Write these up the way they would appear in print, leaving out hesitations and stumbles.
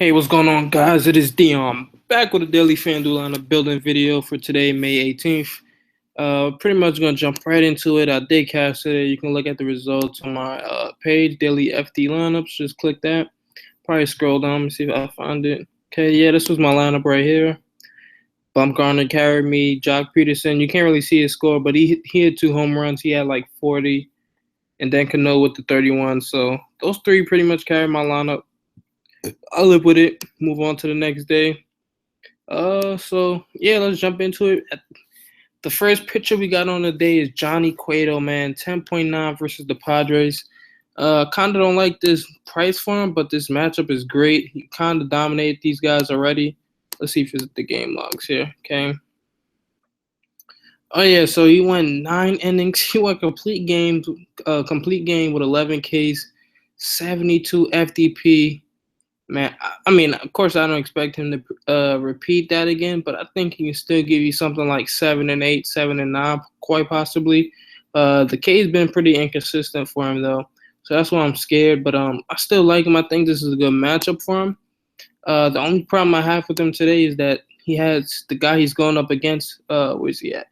Hey, what's going on, guys? It is Dion back with a daily Fanduel on a building video for today, May 18th. Pretty much gonna jump right into it. I did cast it. You can look at the results on my page, daily FD lineups. Just click that. Probably scroll down and see if I find it. Okay, yeah, this was my lineup right here. Bumgarner carried me. Jock Peterson, you can't really see his score, but he had 2 home runs. He had like 40, and then Cano with the 31. So those three pretty much carried my lineup. I'll live with it. Move on to the next day. So yeah, let's jump into it. The first pitcher we got on the day is Johnny Cueto, man. 10.9 versus the Padres. Kind of don't like this price for him, but this matchup is great. He kind of dominated these guys already. Let's see if it's the game logs here. Okay. Oh yeah, so he went 9 innings. He went complete game with 11 Ks, 72 FDP. Man, I mean, of course, I don't expect him to repeat that again, but I think he can still give you something like 7 and 8, 7 and 9, quite possibly. The K's been pretty inconsistent for him though, so that's why I'm scared. But I still like him. I think this is a good matchup for him. The only problem I have with him today is that he has the guy he's going up against. Where's he at?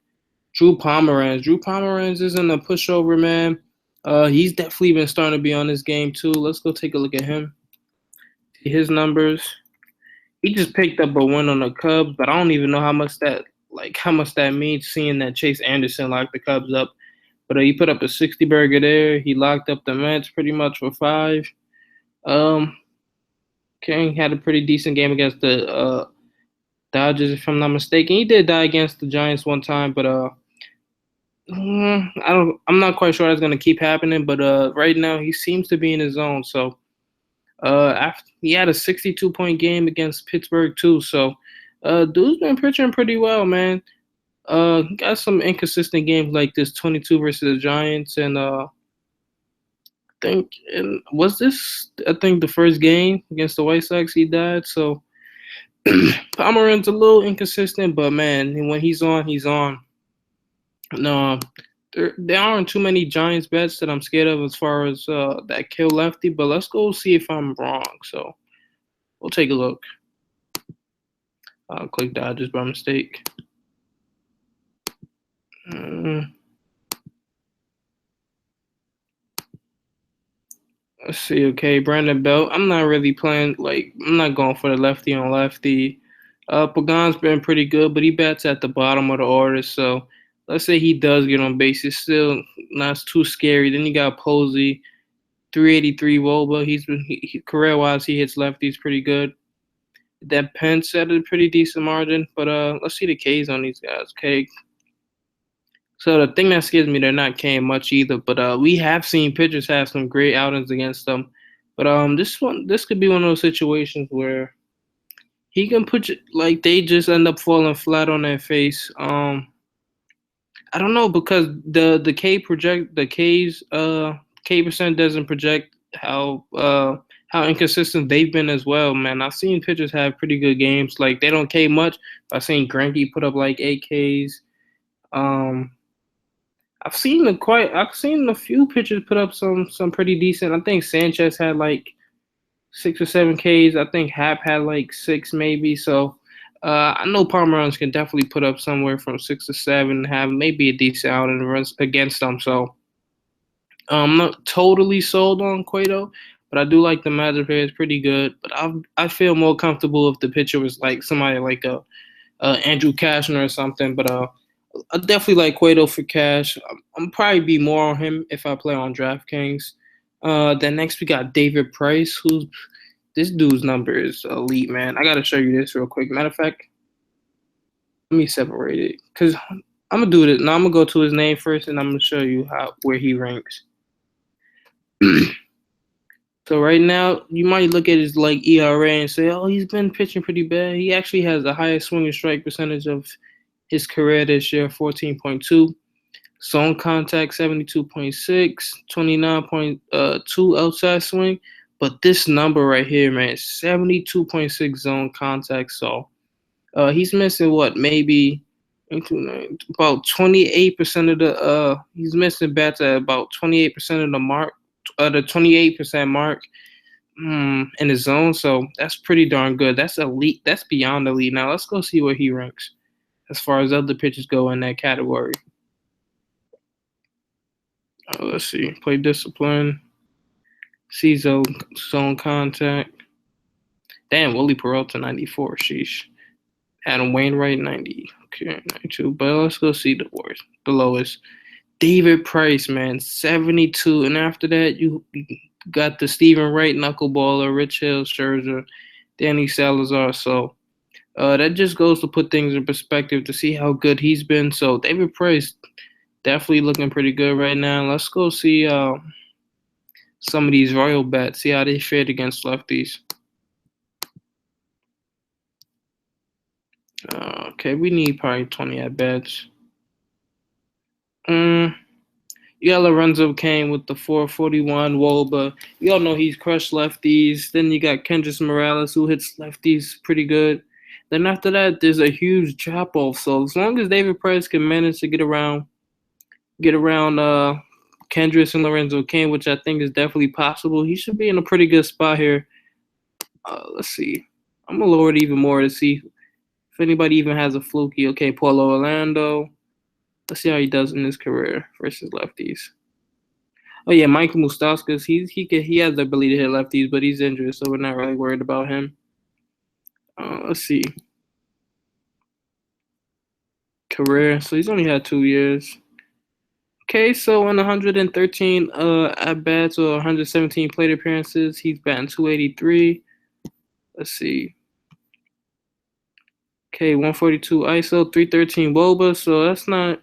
Drew Pomeranz. Drew Pomeranz isn't a pushover, man. He's definitely been starting to be on this game too. Let's go take a look at him. His numbers. He just picked up a win on the Cubs, but I don't even know how much that means. Seeing that Chase Anderson locked the Cubs up, but he put up a 60 burger there. He locked up the Mets pretty much for 5. King had a pretty decent game against the Dodgers, if I'm not mistaken. He did die against the Giants one time, but I'm not quite sure that's gonna keep happening. But right now he seems to be in his zone. So after he had a 62-point game against Pittsburgh too. So dude's been pitching pretty well, man. Got some inconsistent games like this 22 versus the Giants, and I think the first game against the White Sox he died. So Pomeran's a little inconsistent, but man, when he's on, he's on. No, there aren't too many Giants bets that I'm scared of as far as that kill lefty, but let's go see if I'm wrong. So we'll take a look. I'll click Dodgers by mistake. Let's see. Okay, Brandon Belt. I'm not really playing, I'm not going for the lefty on lefty. Pagan's been pretty good, but he bats at the bottom of the order. So let's say he does get on base. It's still not too scary. Then you got Posey, 383 Woba. Career-wise, he hits lefties pretty good. That Pence at a pretty decent margin. But let's see the Ks on these guys. Okay. So the thing that scares me, they're not K'ing much either. But we have seen pitchers have some great outings against them. But this could be one of those situations where he can put they just end up falling flat on their face. I don't know, because the K's K percent doesn't project how inconsistent they've been as well, man. I've seen pitchers have pretty good games. Like, they don't K much. I've seen Greinke put up like 8 Ks. I've seen a few pitchers put up some pretty decent. I think Sanchez had like 6 or 7 Ks. I think Happ had like 6 maybe. So I know Pomeranz can definitely put up somewhere from 6 to 7 and have maybe a decent outing runs against them. So I'm not totally sold on Cueto, but I do like the matchup here. It's pretty good. But I feel more comfortable if the pitcher was like somebody like a Andrew Cashner or something. But I definitely like Cueto for cash. I'm probably be more on him if I play on DraftKings. Then next we got David Price, this dude's number is elite, man. I gotta show you this real quick. Matter of fact, let me separate it, because I'm gonna do this. Now I'm gonna go to his name first, and I'm gonna show you where he ranks. So right now, you might look at his ERA and say, "Oh, he's been pitching pretty bad." He actually has the highest swing and strike percentage of his career this year, 14.2. Zone contact, 72.6, 29.2 outside swing. But this number right here, man, 72.6 zone contact. So he's missing maybe about 28% of the he's missing bats at about 28% of the mark, the 28% mark. in his zone, so that's pretty darn good. That's elite. That's beyond elite. Now let's go see where he ranks as far as other pitchers go in that category. Let's see. Play discipline. See zone contact. Damn, Willie Peralta 94. Sheesh. Adam Wainwright 90. Okay, 92. But let's go see the worst, the lowest. David Price, man, 72. And after that, you got the Stephen Wright knuckleballer, Rich Hill, Scherzer, Danny Salazar. So that just goes to put things in perspective to see how good he's been. So David Price definitely looking pretty good right now. Let's go see some of these Royal bats, see how they fared against lefties. Okay, we need probably 20 at bats. You got Lorenzo Kane with the 441 Woba. We all know he's crushed lefties. Then you got Kendrys Morales who hits lefties pretty good. Then after that, there's a huge drop off. So as long as David Price can manage to get around Kendrys and Lorenzo Kane, which I think is definitely possible, he should be in a pretty good spot here. Let's see. I'm gonna lower it even more to see if anybody even has a fluky. Okay, Paulo Orlando. Let's see how he does in his career versus lefties. Oh yeah, Michael Moustakas. He has the ability to hit lefties, but he's injured, so we're not really worried about him. Let's see. Career. So he's only had 2 years. Okay, so in 113 at bats or 117 plate appearances, he's batting 283. Let's see. Okay, 142 ISO, 313 WOBA. So that's not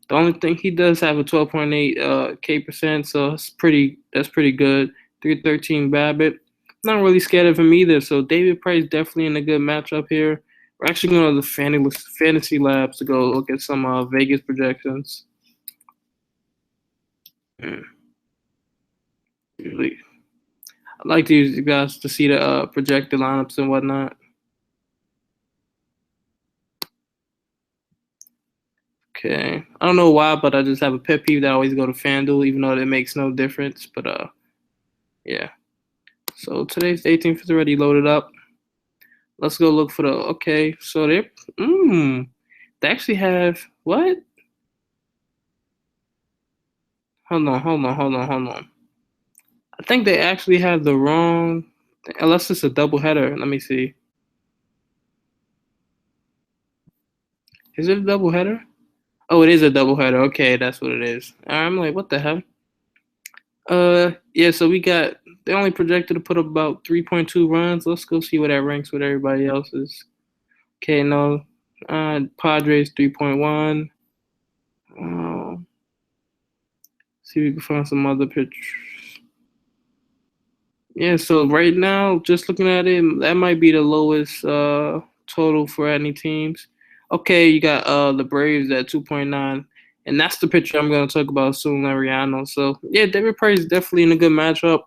the only thing. He does have a 12.8 K percent, so that's pretty good. 313 BABIP. Not really scared of him either. So David Price definitely in a good matchup here. We're actually going to the fantasy labs to go look at some Vegas projections. Usually, I like to use you guys to see the projected lineups and whatnot. Okay, I don't know why, but I just have a pet peeve that I always go to Fanduel, even though it makes no difference. But yeah. So today's 18th is already loaded up. Let's go look for the. Okay, so they actually have what? Hold on. I think they actually have the wrong. Unless it's a doubleheader. Let me see. Is it a doubleheader? Oh, it is a doubleheader. Okay, that's what it is. I'm like, what the hell? Yeah. So they only projected to put up about 3.2 runs. Let's go see what that ranks with everybody else's. Okay, no. Padres 3.1. See if we can find some other pictures. Yeah, so right now, just looking at it, that might be the lowest total for any teams. Okay, you got the Braves at 2.9, and that's the pitcher I'm going to talk about soon, Lariano. So yeah, David Price is definitely in a good matchup.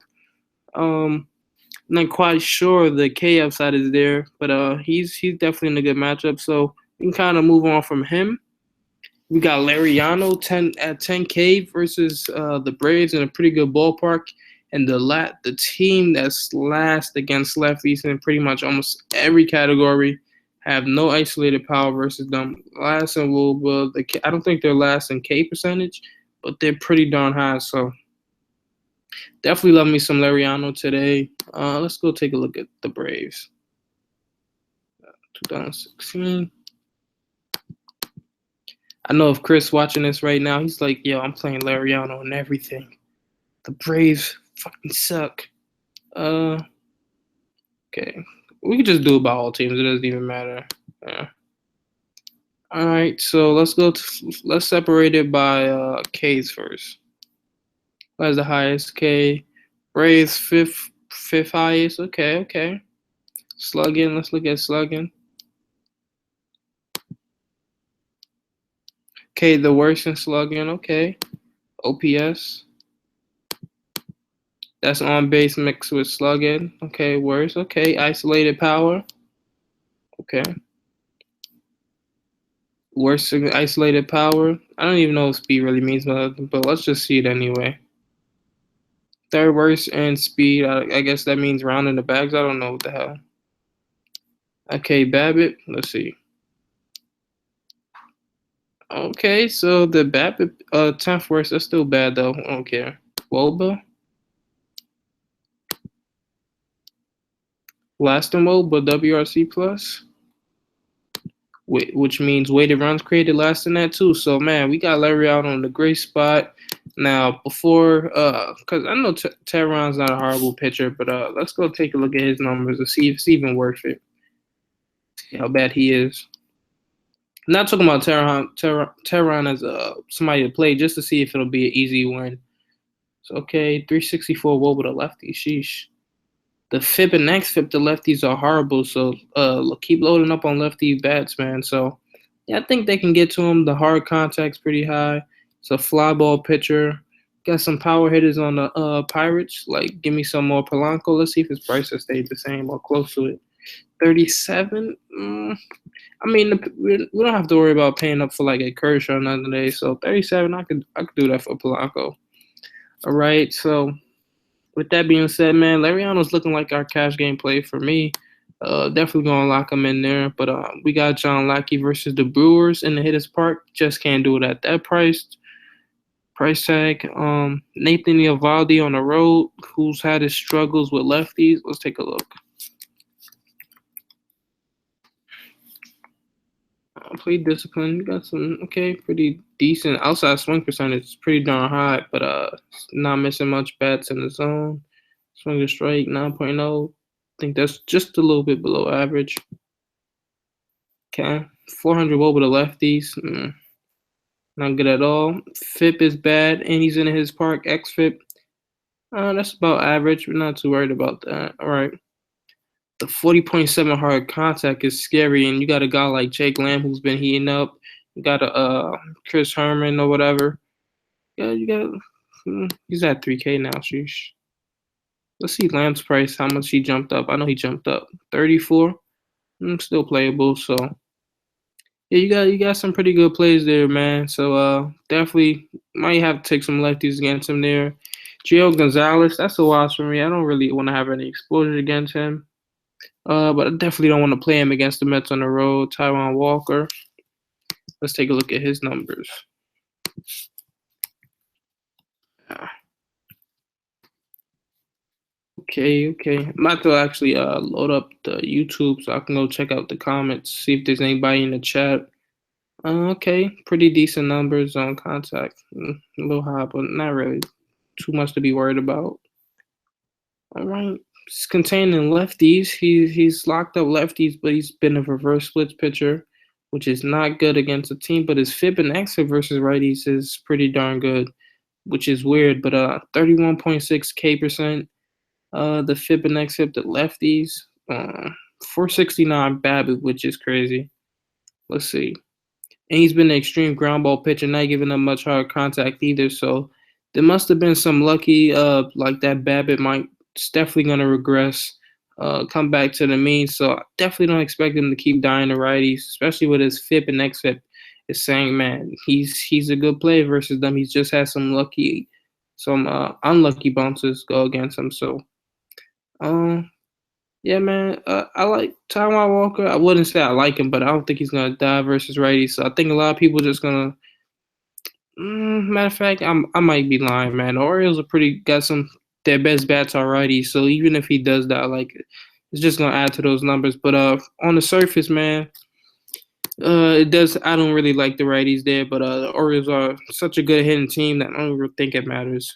Not quite sure the K upside is there, but he's definitely in a good matchup. So we can kind of move on from him. We got Lariano 10K versus the Braves in a pretty good ballpark, and the team that's last against lefties in pretty much almost every category have no isolated power versus them. Last in WOBA, I don't think they're last in K percentage, but they're pretty darn high. So definitely love me some Lariano today. Let's go take a look at the Braves. 2016. I know if Chris watching this right now, he's like, yo, I'm playing Lariano and everything. The Braves fucking suck. Okay. We can just do about all teams. It doesn't even matter. Yeah. All right, so let's separate it by K's first. What is the highest? K. Braves fifth highest. Okay. Slugging. Let's look at slugging. Okay, the worst in slugging. Okay. OPS. That's on base mixed with slugging. Okay, worse. Okay, isolated power. Okay. Worse isolated power. I don't even know what speed really means, but let's just see it anyway. Third worst in speed. I guess that means rounding the bags. I don't know what the hell. Okay, Babbitt. Let's see. Okay, so the Babbitt 10th worst. That's still bad though. I don't care. Woba. Last in Woba WRC plus. Which means weighted runs created last in that too. So man, we got Larry out on the great spot. Now before, because I know Tehran's not a horrible pitcher, but let's go take a look at his numbers and see if it's even worth it. See how bad he is. I'm not talking about Tehran as somebody to play, just to see if it'll be an easy win. So okay, 364 woe with a lefty. Sheesh. The FIP and XFIP, the lefties are horrible. So keep loading up on lefty bats, man. So yeah, I think they can get to him. The hard contact's pretty high. It's a fly ball pitcher. Got some power hitters on the Pirates. Like, give me some more Polanco. Let's see if his price has stayed the same or close to it. 37. I mean, we don't have to worry about paying up for like a Kershaw another day. So 37, I could do that for Polanco. All right, so with that being said, man, Lariano's looking like our cash game play for me. Definitely gonna lock him in there. But we got John Lackey versus the Brewers in the Hitters Park. Just can't do it at that price tag. Nathan Eovaldi on the road, who's had his struggles with lefties. Let's take a look. Play discipline. Got some pretty decent outside swing percentage. It's pretty darn high, but not missing much bats in the zone. Swing to strike 9.0. I think that's just a little bit below average. Okay, 400 woe with the lefties. Not good at all. FIP is bad, and he's in his park. XFIP, that's about average. We're not too worried about that. All right. The 40.7 hard contact is scary, and you got a guy like Jake Lamb who's been heating up. You got a Chris Herman or whatever. Yeah, you got. He's at 3K now. Sheesh. Let's see Lamb's price. How much he jumped up? I know he jumped up 34. Still playable. So yeah, you got some pretty good plays there, man. So definitely might have to take some lefties against him there. Gio Gonzalez, that's a loss for me. I don't really want to have any exposure against him. But I definitely don't want to play him against the Mets on the road. Taijuan Walker. Let's take a look at his numbers. Okay. I'm about to actually load up the YouTube so I can go check out the comments, see if there's anybody in the chat. Okay, pretty decent numbers on contact. A little high, but not really too much to be worried about. All right. It's containing lefties. He's locked up lefties, but he's been a reverse splits pitcher, which is not good against a team. But his FIP and XFIP versus righties is pretty darn good, which is weird. But 31.6K percent. The FIP and XFIP the lefties. 469 BABIP, which is crazy. Let's see. And he's been an extreme ground ball pitcher, not giving up much hard contact either. So there must have been some lucky, like that BABIP might. It's definitely going to regress, come back to the mean. So I definitely don't expect him to keep dying to righties, especially with his FIP and XFIP. Is saying, man, he's a good player versus them. He's just had some unlucky bounces go against him. So, yeah, man, I like Taijuan Walker. I wouldn't say I like him, but I don't think he's gonna die versus righties. So I think a lot of people just gonna. Matter of fact, I might be lying, man. The Orioles got some. Their best bats are righties, so even if he does that, like it's just gonna add to those numbers. But on the surface, man, it does. I don't really like the righties there, but the Orioles are such a good hitting team that I don't really think it matters.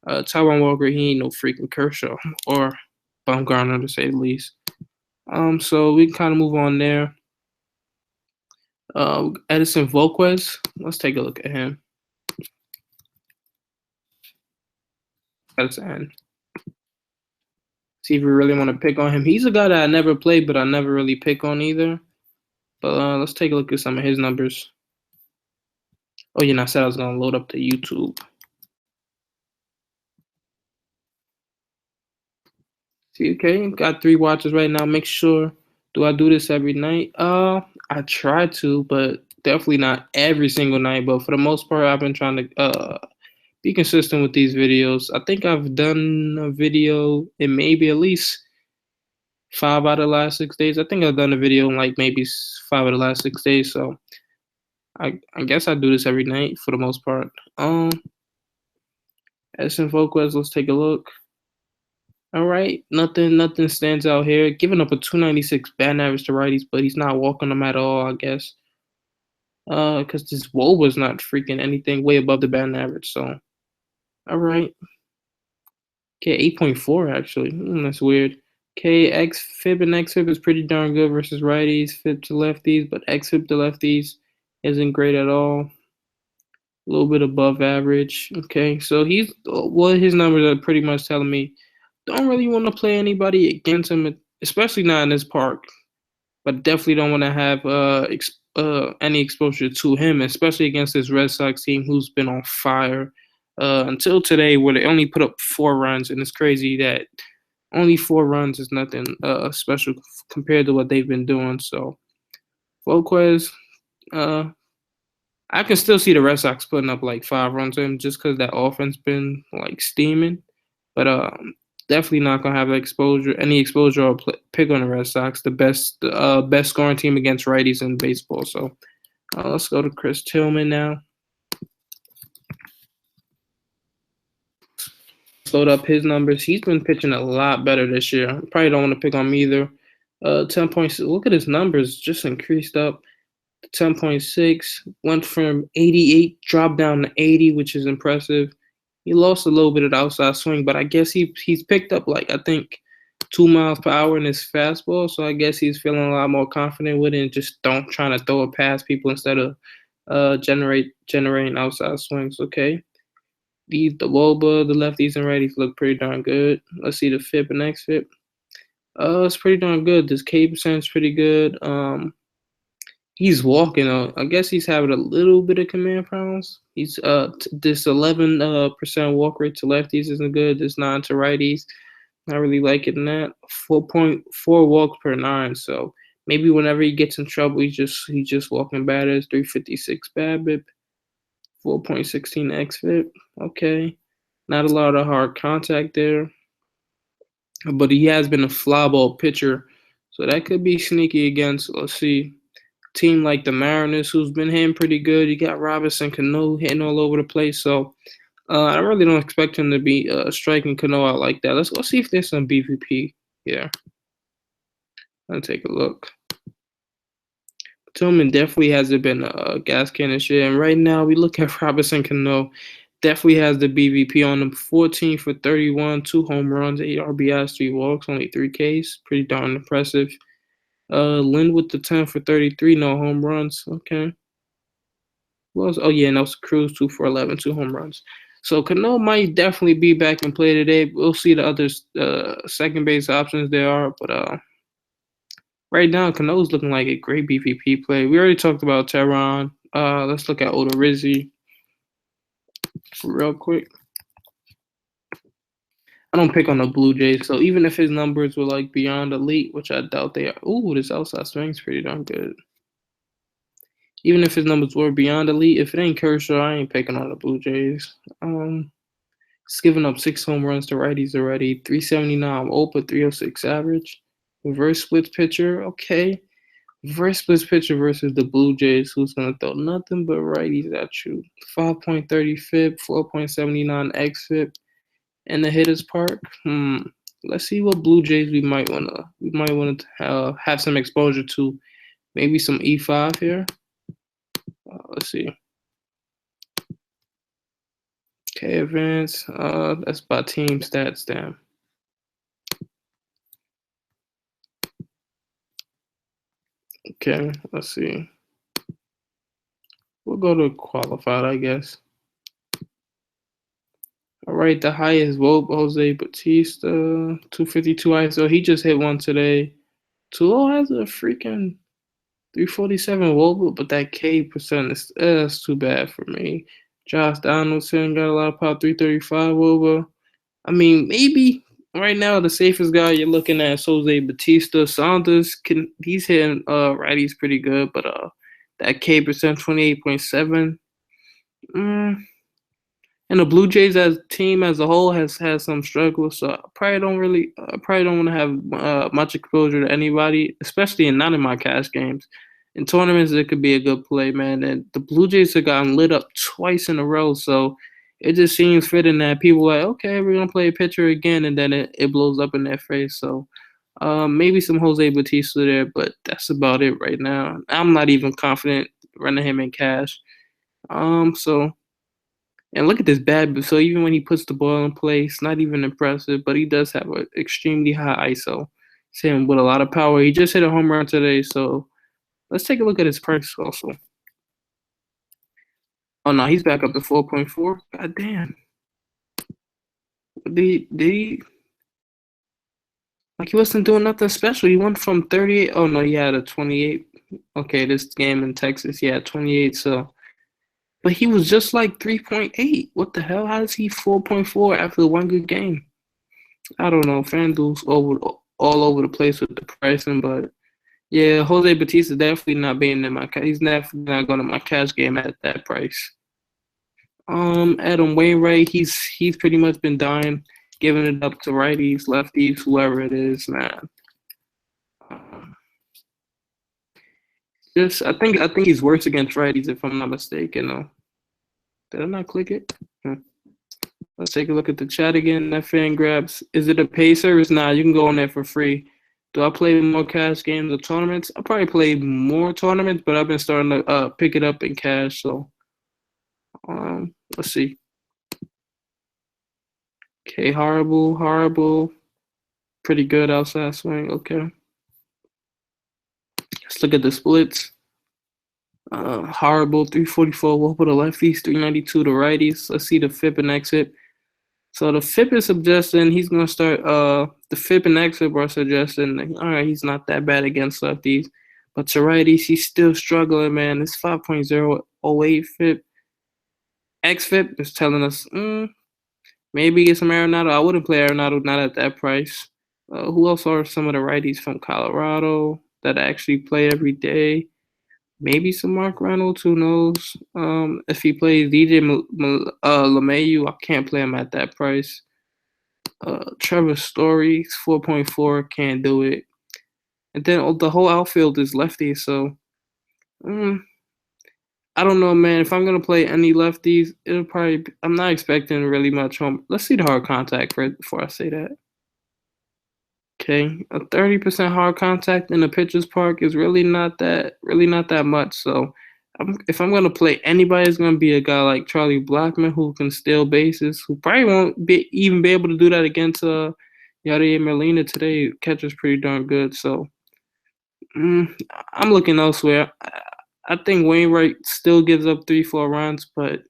Taijuan Walker, he ain't no freaking Kershaw or Bumgarner to say the least. So we can kind of move on there. Edison Volquez, let's take a look at him. That's end. See if we really want to pick on him. He's a guy that I never played, but I never really pick on either. But let's take a look at some of his numbers. Oh, yeah, I said I was going to load up the YouTube. See, okay, got 3 watches right now. Make sure, do I do this every night? I try to, but definitely not every single night. But for the most part, I've been trying to be consistent with these videos. I think I've done a video in maybe at least 5 out of the last 6 days. I think I've done a video in like maybe 5 of the last 6 days. So I guess I do this every night for the most part. Edson Volquez, let's take a look. All right, nothing stands out here. Giving up a 296 batting average to righties, but he's not walking them at all, I guess. Because this was not freaking anything way above the batting average. So, all right. Okay, 8.4 actually. That's weird. Okay, xFIP and xFIP is pretty darn good versus righties, FIP to lefties, but xFIP to lefties isn't great at all. A little bit above average. Okay, so his numbers are pretty much telling me don't really want to play anybody against him, especially not in this park. But definitely don't want to have any exposure to him, especially against this Red Sox team who's been on fire until today, where they only put up 4 runs, and it's crazy that only 4 runs is nothing special compared to what they've been doing. So, Volquez, I can still see the Red Sox putting up like 5 runs in just because that offense been like steaming, but definitely not gonna have any exposure or pick on the Red Sox, the best scoring team against righties in baseball. So let's go to Chris Tillman now. Load up his numbers. He's been pitching a lot better this year. I probably don't want to pick on him either. 10 points. Look at his numbers, just increased up. 10.6, went from 88, dropped down to 80, which is impressive. He lost a little bit of the outside swing, but I guess he's picked up like I think 2 miles per hour in his fastball, so I guess he's feeling a lot more confident with it and just don't trying to throw it past people instead of generating outside swings. Okay, the WOBA, the lefties and righties look pretty darn good. Let's see the FIP and xFIP. It's pretty darn good. This K percent's pretty good. He's walking. I guess he's having a little bit of command problems. He's this 11% walk rate to lefties isn't good. This 9 to righties, not really liking that. 4.4 walks per 9. So maybe whenever he gets in trouble, he's just walking batters. 356 BABIP, 4.16 xFIP. Okay, not a lot of hard contact there, but he has been a fly ball pitcher, so that could be sneaky against. Let's see. Team like the Mariners, who's been hitting pretty good. You got Robinson Cano hitting all over the place. So I really don't expect him to be striking Cano out like that. Let's see if there's some BVP here. Let's take a look. Tillman definitely hasn't been a gas can this year. And right now, we look at Robinson Cano. Definitely has the BVP on him. 14 for 31, 2 home runs, 8 RBIs, 3 walks, only 3 Ks. Pretty darn impressive. Lynn with the 10 for 33, no home runs. Okay. Who else? Oh, yeah, and also Cruz, 2 for 11, 2 home runs. So Cano might definitely be back in play today. We'll see the other second base options there are. But right now, Cano's looking like a great BVP play. We already talked about Teheran. Let's look at Odorizzi real quick. I don't pick on the Blue Jays, so even if his numbers were like beyond elite, which I doubt they are. Ooh, this outside swing's pretty darn good. Even if his numbers were beyond elite, if it ain't Kershaw, I ain't picking on the Blue Jays. He's giving up 6 home runs to righties already. 379 OPA, 306 average. Reverse splits pitcher, okay. Reverse splits pitcher versus the Blue Jays, who's gonna throw nothing but righties at you. 5.30 FIP, 4.79 xFIP. In the hitter's park, let's see what Blue Jays we might want to have some exposure to. Maybe some E5 here. Let's see. Okay, advance. That's by team stats, damn. Okay, let's see. We'll go to qualified, I guess. All right, the highest vote, Jose Bautista, 252 ISO. He just hit one today. Tulo has a freaking 347 Woba, but that K percent is too bad for me. Josh Donaldson got a lot of pop, 335 Woba. I mean, maybe right now the safest guy you're looking at is Jose Bautista. Saunders he's hitting righties pretty good, but that K percent 28.7. And the Blue Jays as team as a whole has had some struggles, so I probably don't want to have much exposure to anybody, especially in not in my cash games. In tournaments, it could be a good play, man. And the Blue Jays have gotten lit up twice in a row, so it just seems fitting that people are like, okay, we're gonna play a pitcher again, and then it blows up in their face. So maybe some Jose Bautista there, but that's about it right now. I'm not even confident running him in cash. So and look at this bad. So even when he puts the ball in place, not even impressive, but he does have an extremely high ISO. It's him with a lot of power. He just hit a home run today, so let's take a look at his price also. Oh no, he's back up to 4.4. God damn. Did he like he wasn't doing nothing special? He went from 38. Oh no, he had a 28. Okay, this game in Texas, yeah, 28. So, but he was just like 3.8. What the hell? How is he 4.4 after one good game? I don't know. FanDuel's all over the place with the pricing, but yeah, Jose Batista definitely not being in my. He's definitely not going to my cash game at that price. Adam Wainwright, he's pretty much been dying, giving it up to righties, lefties, whoever it is, man. Um, just I think he's worse against righties if I'm not mistaken. Did I not click it? Hmm. Let's take a look at the chat again. That fan grabs. Is it a pay service? Nah, you can go on there for free. Do I play more cash games or tournaments? I probably play more tournaments, but I've been starting to pick it up in cash. So let's see. Okay, horrible. Pretty good outside swing. Okay. Let's look at the splits. Horrible 344. What for the lefties? 392 to righties. Let's see the FIP and exit. So the FIP is suggesting he's gonna start. The FIP and XFIP are suggesting, all right, he's not that bad against lefties, but to righties, he's still struggling, man. It's 5.008 FIP. XFIP is telling us, maybe get some Arenado. I wouldn't play Arenado not at that price. Who else are some of the righties from Colorado that actually play every day? Maybe some Mark Reynolds. Who knows? If he plays DJ LeMayu, I can't play him at that price. Trevor Story, 4.4, can't do it. And then the whole outfield is lefty, so mm, I don't know, man. If I'm gonna play any lefties, it'll probably. I'm not expecting really much home. Let's see the hard contact first before I say that. Okay, a 30% hard contact in the pitcher's park is really not that much. So, if I'm gonna play anybody, it's gonna be a guy like Charlie Blackmon who can steal bases, who probably won't even be able to do that against Yadier Molina today. Catcher's pretty darn good. So, mm, I'm looking elsewhere. I think Wainwright still gives up 3-4 runs, but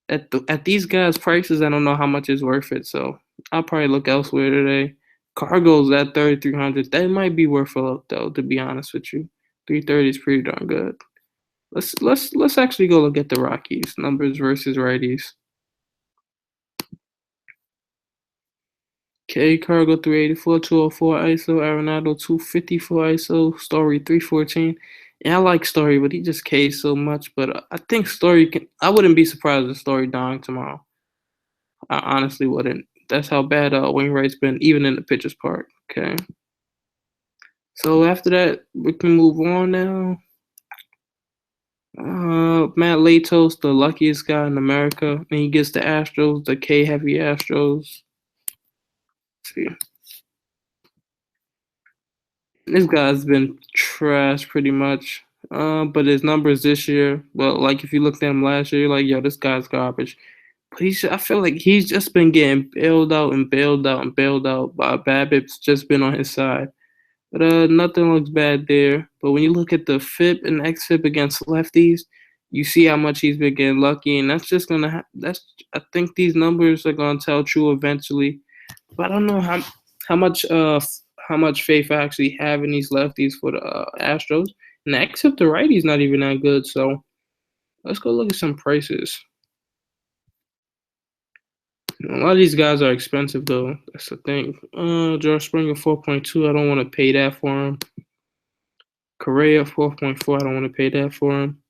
at these guys' prices, I don't know how much is worth it. So I'll probably look elsewhere today. Cargo's at 3,300. That might be worth a look though, to be honest with you. 330 is pretty darn good. Let's actually go look at the Rockies numbers versus righties. Okay, Cargo 384, 204 ISO, Arenado 254 ISO, Story 314. Yeah, I like Story, but he just K's so much. But I think Story can. I wouldn't be surprised if Story dying tomorrow. I honestly wouldn't. That's how bad Wainwright's been, even in the pitcher's park. Okay. So after that, we can move on now. Matt Latos, the luckiest guy in America, and he gets the Astros, the K heavy Astros. Let's see, this guy's been trash pretty much. But his numbers this year, well, like if you looked at him last year, you're like, yo, this guy's garbage. But I feel like he's just been getting bailed out and bailed out and bailed out. BABIP's just been on his side. But nothing looks bad there. But when you look at the FIP and XFIP against lefties, you see how much he's been getting lucky, and that's just gonna. That's I think these numbers are gonna tell true eventually. But I don't know how much faith I actually have in these lefties for the Astros. And the XFIP the righty's not even that good. So let's go look at some prices. A lot of these guys are expensive though. That's the thing. George Springer 4.2. I don't want to pay that for him. Correa 4.4. I don't want to pay that for him.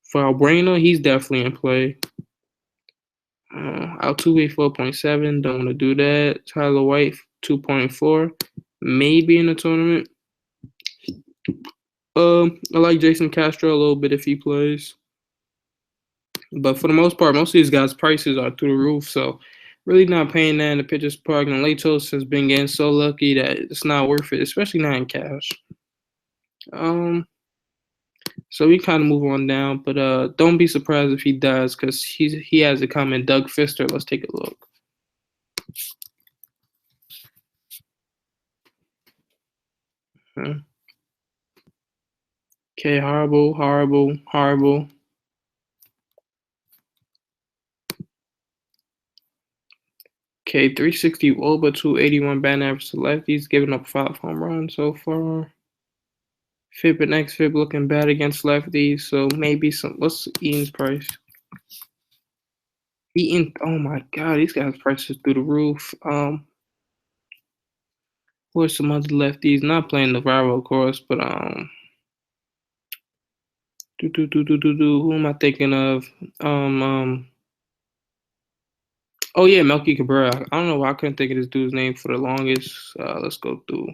For Albreno, he's definitely in play. Altuve 4.7. Don't want to do that. Tyler White 2.4. Maybe in the tournament. I like Jason Castro a little bit if he plays. But for the most part, most of these guys' prices are through the roof. So really not paying that in the pitcher's park. And Latos has been getting so lucky that it's not worth it, especially not in cash. So we kind of move on down, but don't be surprised if he does, because he has it coming. Doug Fister, let's take a look. Okay, horrible. Okay, 360 Woba, 281 batting average to lefties, giving up 5 home runs so far. FIP and XFIP looking bad against lefties, so maybe some. What's Eaton's price? Eaton, oh my God, these guys' prices through the roof. Who are some other lefties? Not playing Navarro, of course, but who am I thinking of? Oh yeah, Melky Cabrera. I don't know why I couldn't think of this dude's name for the longest. Let's go through.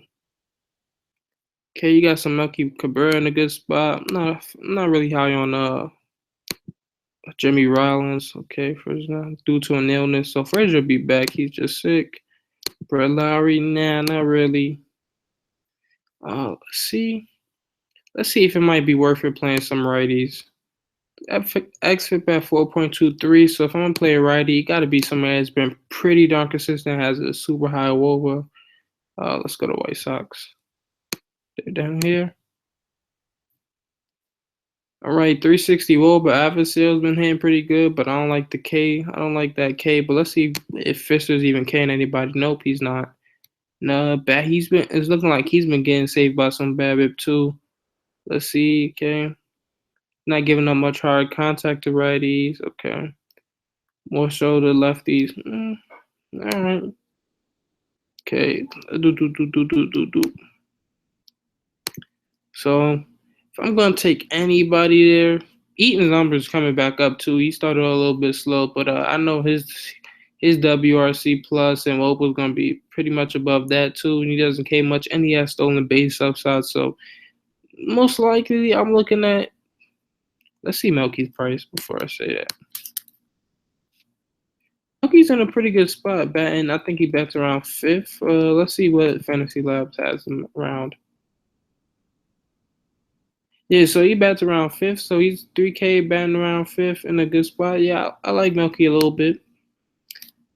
Okay, you got some Melky Cabrera in a good spot. I'm not really high on Jimmy Rollins. Okay, due to an illness. So Frazier will be back. He's just sick. Brett Lowry, nah, not really. Let's see. Let's see if it might be worth it playing some righties. XFIP at 4.23. So if I'm gonna play a righty, it gotta be somebody that's been pretty darn consistent, has a super high WOBA. Let's go to White Sox. They're down here. All right, 360 WOBA. Avocil's been hitting pretty good, but I don't like the K. I don't like that K. But let's see if Fister's even K'ing anybody. Nope, he's not. No, bad. It's looking like he's been getting saved by some bad whip too. Let's see. Okay. Not giving up much hard contact to righties. Okay. More so to lefties. All right. Okay. So if I'm gonna take anybody there, Eaton's numbers coming back up too. He started a little bit slow, but I know his WRC plus and Wopa's gonna be pretty much above that too. And he doesn't K much, and he has stolen base upside. So most likely, I'm looking at. Let's see Melky's price before I say that. Melky's in a pretty good spot, batting. I think he bats around 5th. Let's see what Fantasy Labs has him around. Yeah, so he bats around 5th, so he's 3K batting around 5th in a good spot. Yeah, I like Melky a little bit.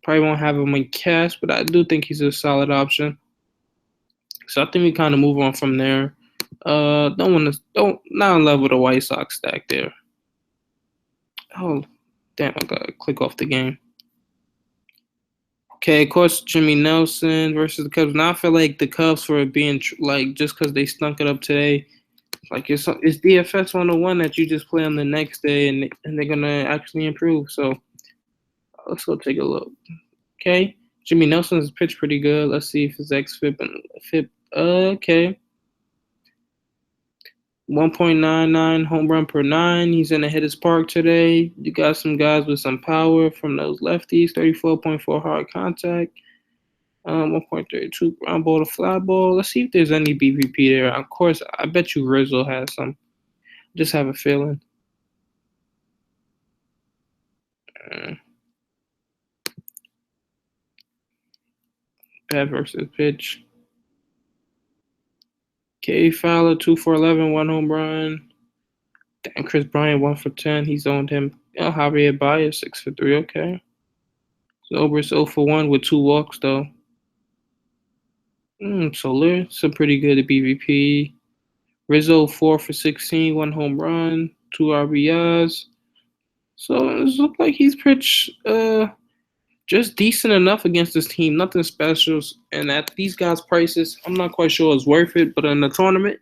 Probably won't have him in cash, but I do think he's a solid option. So I think we kind of move on from there. Not in love with the White Sox stack there. Oh, damn! I gotta click off the game. Okay, of course, Jimmy Nelson versus the Cubs. Now I feel like the Cubs for being like just because they stunk it up today. Like it's DFS 101 that you just play on the next day and they're gonna actually improve. So let's go take a look. Okay, Jimmy Nelson's pitched pretty good. Let's see if his XFIP and FIP. Okay, 1.99 home run per 9. He's in a hitter's park today. You got some guys with some power from those lefties. 34.4 hard contact. 1.32 ground ball to fly ball. Let's see if there's any BVP there. Of course, I bet you Rizzo has some. Just have a feeling. Bat versus pitch. K Fowler 2 for 11, 1 home run. And Chris Bryant 1 for 10. He's owned him. Javier Baez 6 for 3. Okay. Zobrist 0 for 1 with 2 walks though. Soler, some pretty good at BVP. Rizzo 4 for 16, 1 home run, 2 RBIs. So it looks like he's pitched just decent enough against this team. Nothing special. And at these guys' prices, I'm not quite sure it's worth it. But in the tournament,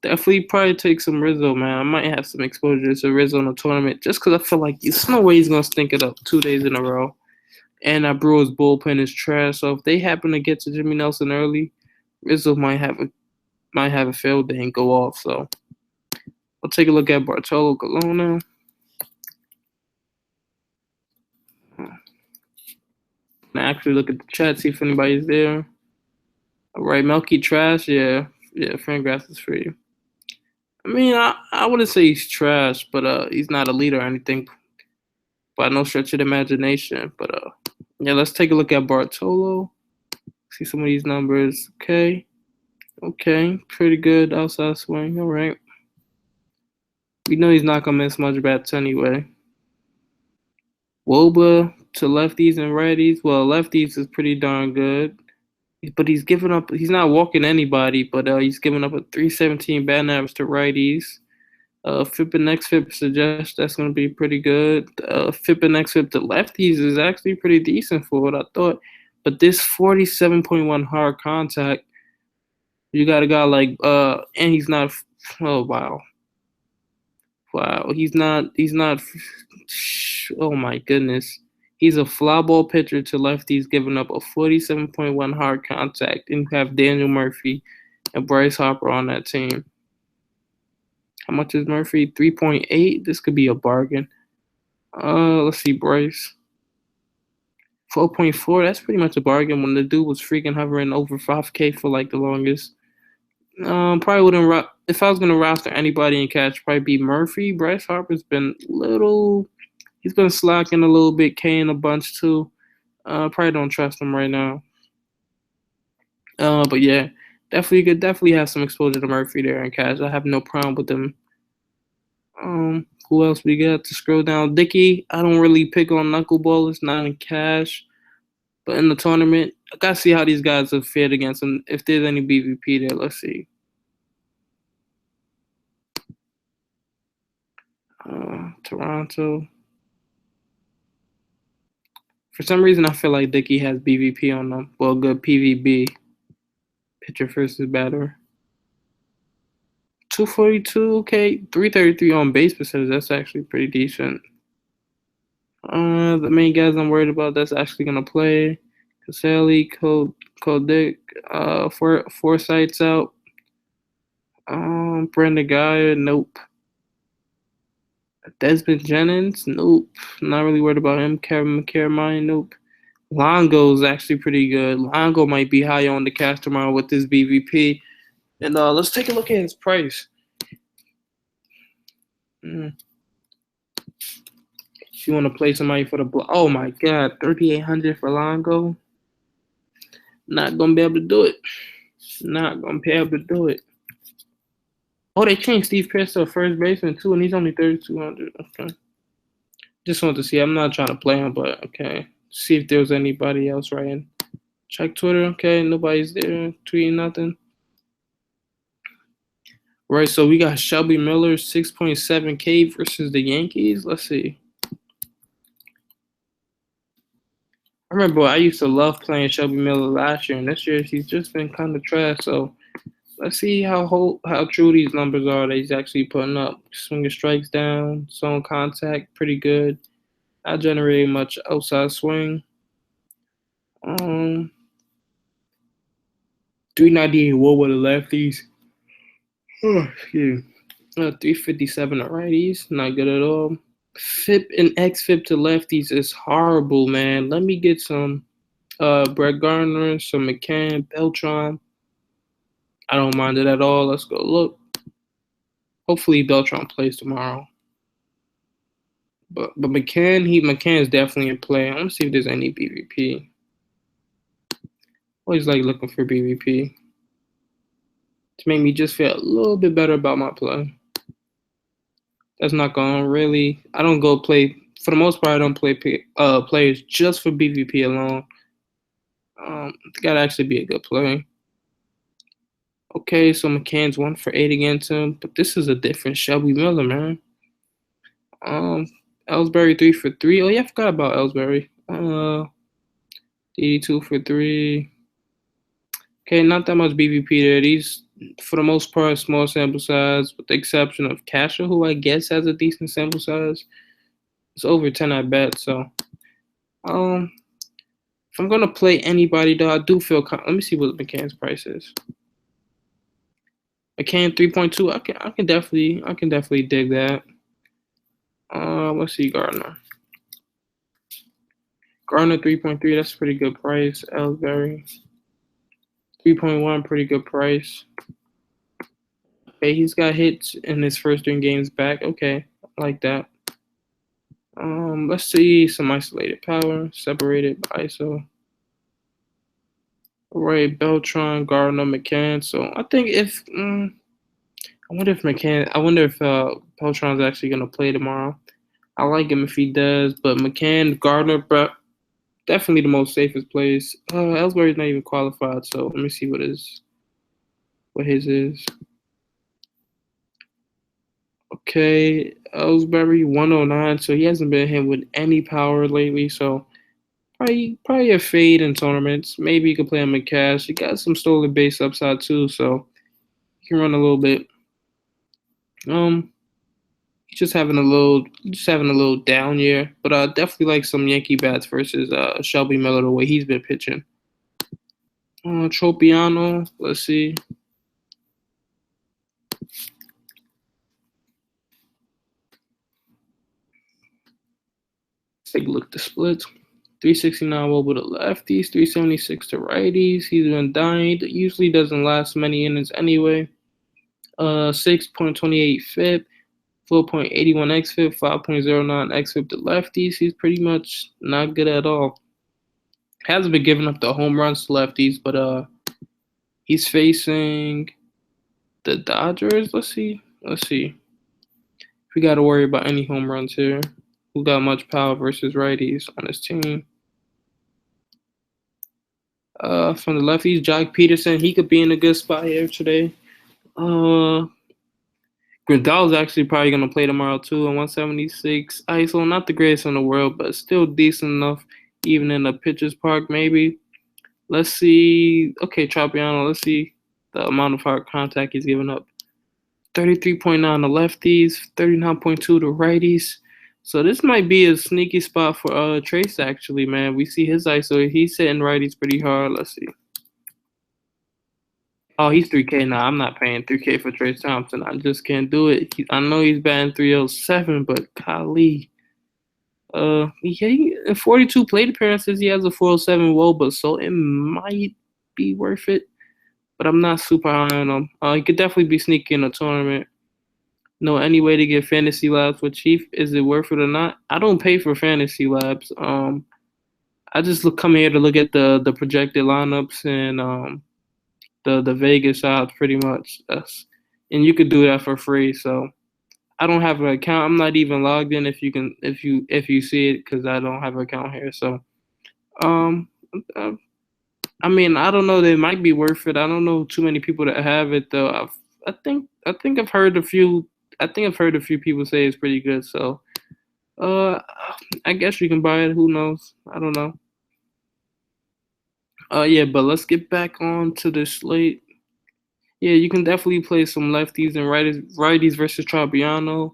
definitely probably take some Rizzo, man. I might have some exposure to Rizzo in the tournament just because I feel like there's no way he's going to stink it up 2 days in a row. And our Brewers bullpen is trash. So if they happen to get to Jimmy Nelson early, Rizzo might have a failed day and go off. So I'll take a look at Bartolo Colon. And actually look at the chat, see if anybody's there. All right, Melky Trash, yeah. Yeah, Fangraphs is free. I mean, I wouldn't say he's trash, but he's not a leader or anything by no stretch of the imagination. But yeah, let's take a look at Bartolo. See some of these numbers. Okay, pretty good outside swing. All right. We know he's not gonna miss much bats anyway. Woba to lefties and righties. Well, lefties is pretty darn good, but he's giving up. He's not walking anybody, but he's giving up a 317 batting average to righties. FIP and XFIP suggests that's going to be pretty good. FIP and XFIP to lefties is actually pretty decent for what I thought. But this 47.1 hard contact, you got a guy like, and he's not, oh, wow. Wow, he's not, oh my goodness. He's a fly ball pitcher to lefties, giving up a 47.1 hard contact, and you have Daniel Murphy and Bryce Harper on that team. How much is Murphy? 3.8. This could be a bargain. Let's see, Bryce. 4.4. That's pretty much a bargain when the dude was freaking hovering over 5K for like the longest. Probably wouldn't. If I was gonna roster anybody in catch, probably be Murphy. Bryce Harper's been little. He's been slacking a little bit. K-ing a bunch too. Probably don't trust him right now. But yeah, definitely have some exposure to Murphy there in catch. I have no problem with them. Who else we got to scroll down? Dickey. I don't really pick on knuckleballers, not in cash, but in the tournament, I gotta see how these guys have fared against him. If there's any BVP there, let's see. Toronto. For some reason, I feel like Dickey has BVP on them. Well, good PVB. Pitcher versus batter. 242, okay. 333 on base percentage. That's actually pretty decent. The main guys I'm worried about that's actually gonna play. Caselli, Dick, Forsythe's out. Brandon Guyer, nope. Desmond Jennings, nope. Not really worried about him. Kevin McCarmine, nope. Longo's actually pretty good. Longo might be high on the cast tomorrow with this BVP. And let's take a look at his price. If you want to play somebody for the oh my god, 3,800 for Longo. Not gonna be able to do it. Not gonna be able to do it. Oh, they changed Steve Pearce to a first baseman too, and he's only 3,200. Okay. Just wanted to see. I'm not trying to play him, but okay. See if there's anybody else writing. Check Twitter. Okay, nobody's there. Tweeting nothing. Right, so we got Shelby Miller, 6.7K versus the Yankees. Let's see. I remember I used to love playing Shelby Miller last year, and this year he's just been kind of trash. So let's see how true these numbers are that he's actually putting up. Swinging strikes down, zone contact, pretty good. Not generating much outside swing. 398 WOBA with the lefties. Oh, excuse me. 357 to righties. Not good at all. FIP and XFIP to lefties is horrible, man. Let me get some Brett Gardner, some McCann, Beltran. I don't mind it at all. Let's go look. Hopefully Beltran plays tomorrow. But McCann is definitely in play. I want to see if there's any BVP. Always like looking for BVP to make me just feel a little bit better about my play. That's not going to really. I don't go play for the most part. I don't play players just for BVP alone. It's got to actually be a good play. Okay, so McCann's 1 for 8 against him, but this is a different Shelby Miller, man. Ellsbury 3 for 3. Oh yeah, I forgot about Ellsbury. 82 for 3. Okay, not that much BVP there. These, for the most part, small sample size, with the exception of Casher, who I guess has a decent sample size. It's over 10 I bet. So, if I'm gonna play anybody though, I do feel. Let me see what McCann's price is. McCann 3.2. I can definitely dig that. Let's see Gardner. Garner 3.3, that's a pretty good price. Ellsbury 3.1, pretty good price. Okay, he's got hits in his first 3 games back. Okay, I like that. Let's see some isolated power, separated by ISO. Right, Beltran, Gardner, McCann. So I think if I wonder if Beltran's actually gonna play tomorrow. I like him if he does, but McCann, Gardner, but definitely the most safest plays. Ellsbury's not even qualified, so let me see what his is. Okay, Ellsbury 109, so he hasn't been hit with any power lately, so probably a fade in tournaments. Maybe you could play him in cash. He got some stolen base upside too, so he can run a little bit. Um, he's just having a little down year, but I definitely like some Yankee bats versus Shelby Miller the way he's been pitching. Tropiano, let's see. Let's take a look at the splits. 369 WOBA to lefties, 376 to righties. He's been dying. Usually doesn't last many innings anyway. 6.28 FIP, 4.81 XFIP, 5.09 XFIP to lefties. He's pretty much not good at all. Hasn't been giving up the home runs to lefties, but he's facing the Dodgers. Let's see. If we got to worry about any home runs here, who got much power versus righties on his team? From the lefties, Jock Peterson. He could be in a good spot here today. Grandal's actually probably going to play tomorrow too on 176 ISO. Not the greatest in the world, but still decent enough, even in the pitcher's park, maybe. Let's see. Okay, Tropiano, let's see the amount of hard contact he's giving up. 33.9 to lefties, 39.2 to righties. So this might be a sneaky spot for Trace, actually, man. We see his ISO. He's hitting righties pretty hard. Let's see. Oh, he's 3K now. I'm not paying 3K for Trace Thompson. I just can't do it. I know he's batting 307, but golly. In 42 plate appearances, he has a 407 WOBA, so it might be worth it. But I'm not super high on him. He could definitely be sneaky in a tournament. Know any way to get fantasy labs with Chief? Is it worth it or not? I don't pay for fantasy labs. I just come here to look at the projected lineups and the Vegas odds pretty much. And you could do that for free. So I don't have an account. I'm not even logged in. If you see it, because I don't have an account here. So um, uh, I mean, I don't know. They might be worth it. I don't know too many people that have it though. I think I've heard a few. I think I've heard a few people say it's pretty good. So I guess you can buy it. Who knows? I don't know. Yeah, but let's get back on to the slate. Yeah, you can definitely play some lefties and righties versus Tropiano.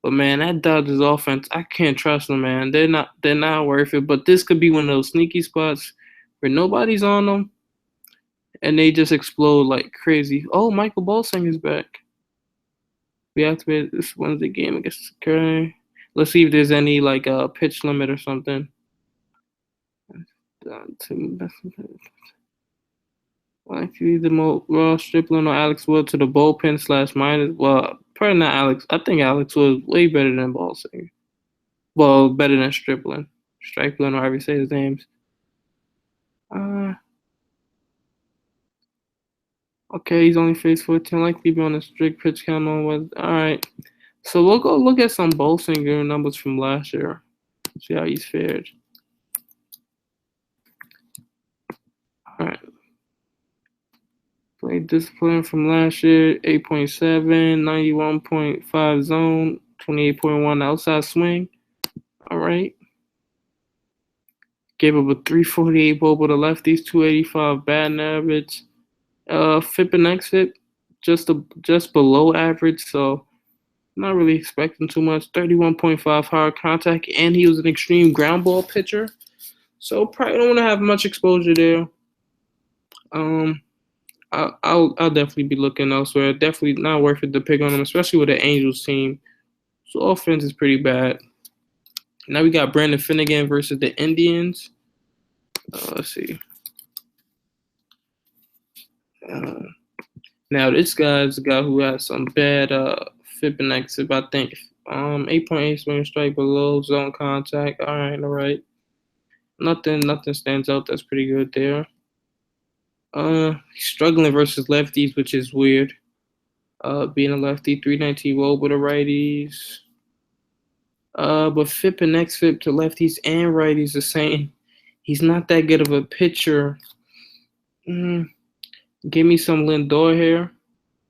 But man, that Dodgers offense, I can't trust them, man. They're not worth it. But this could be one of those sneaky spots where nobody's on them and they just explode like crazy. Oh, Michael Bolsing is back. We activated this Wednesday game against Curry. Let's see if there's any like pitch limit or something. Like either Ross Stripling or Alex Wood to the bullpen / minus. Well, probably not Alex. I think Alex was way better than Bolsinger. Well, better than Stripling, or however you say his names. Okay, he's only faced 14. Likely be on a strict pitch count on what. All right, so we'll go look at some Bolsinger numbers from last year. See how he's fared. All right. Play discipline from last year, 8.7, 91.5 zone, 28.1 outside swing. All right. Gave up a 348 WOBA to lefties, 285 batting average. FIP and XFIP, just below average, so not really expecting too much. 31.5 hard contact, and he was an extreme ground ball pitcher, so probably don't want to have much exposure there. I'll definitely be looking elsewhere. Definitely not worth it to pick on him, especially with the Angels team. So offense is pretty bad. Now we got Brandon Finnegan versus the Indians. Let's see. Uh, Now this guy's the guy who has some bad FIP and XFIP, I think. 8.8 swing strike below zone contact. All right. Nothing stands out. That's pretty good there. He's struggling versus lefties, which is weird. Being a lefty, 319 roll with the righties. But FIP and XFIP to lefties and righties are saying he's not that good of a pitcher. Give me some Lindor here.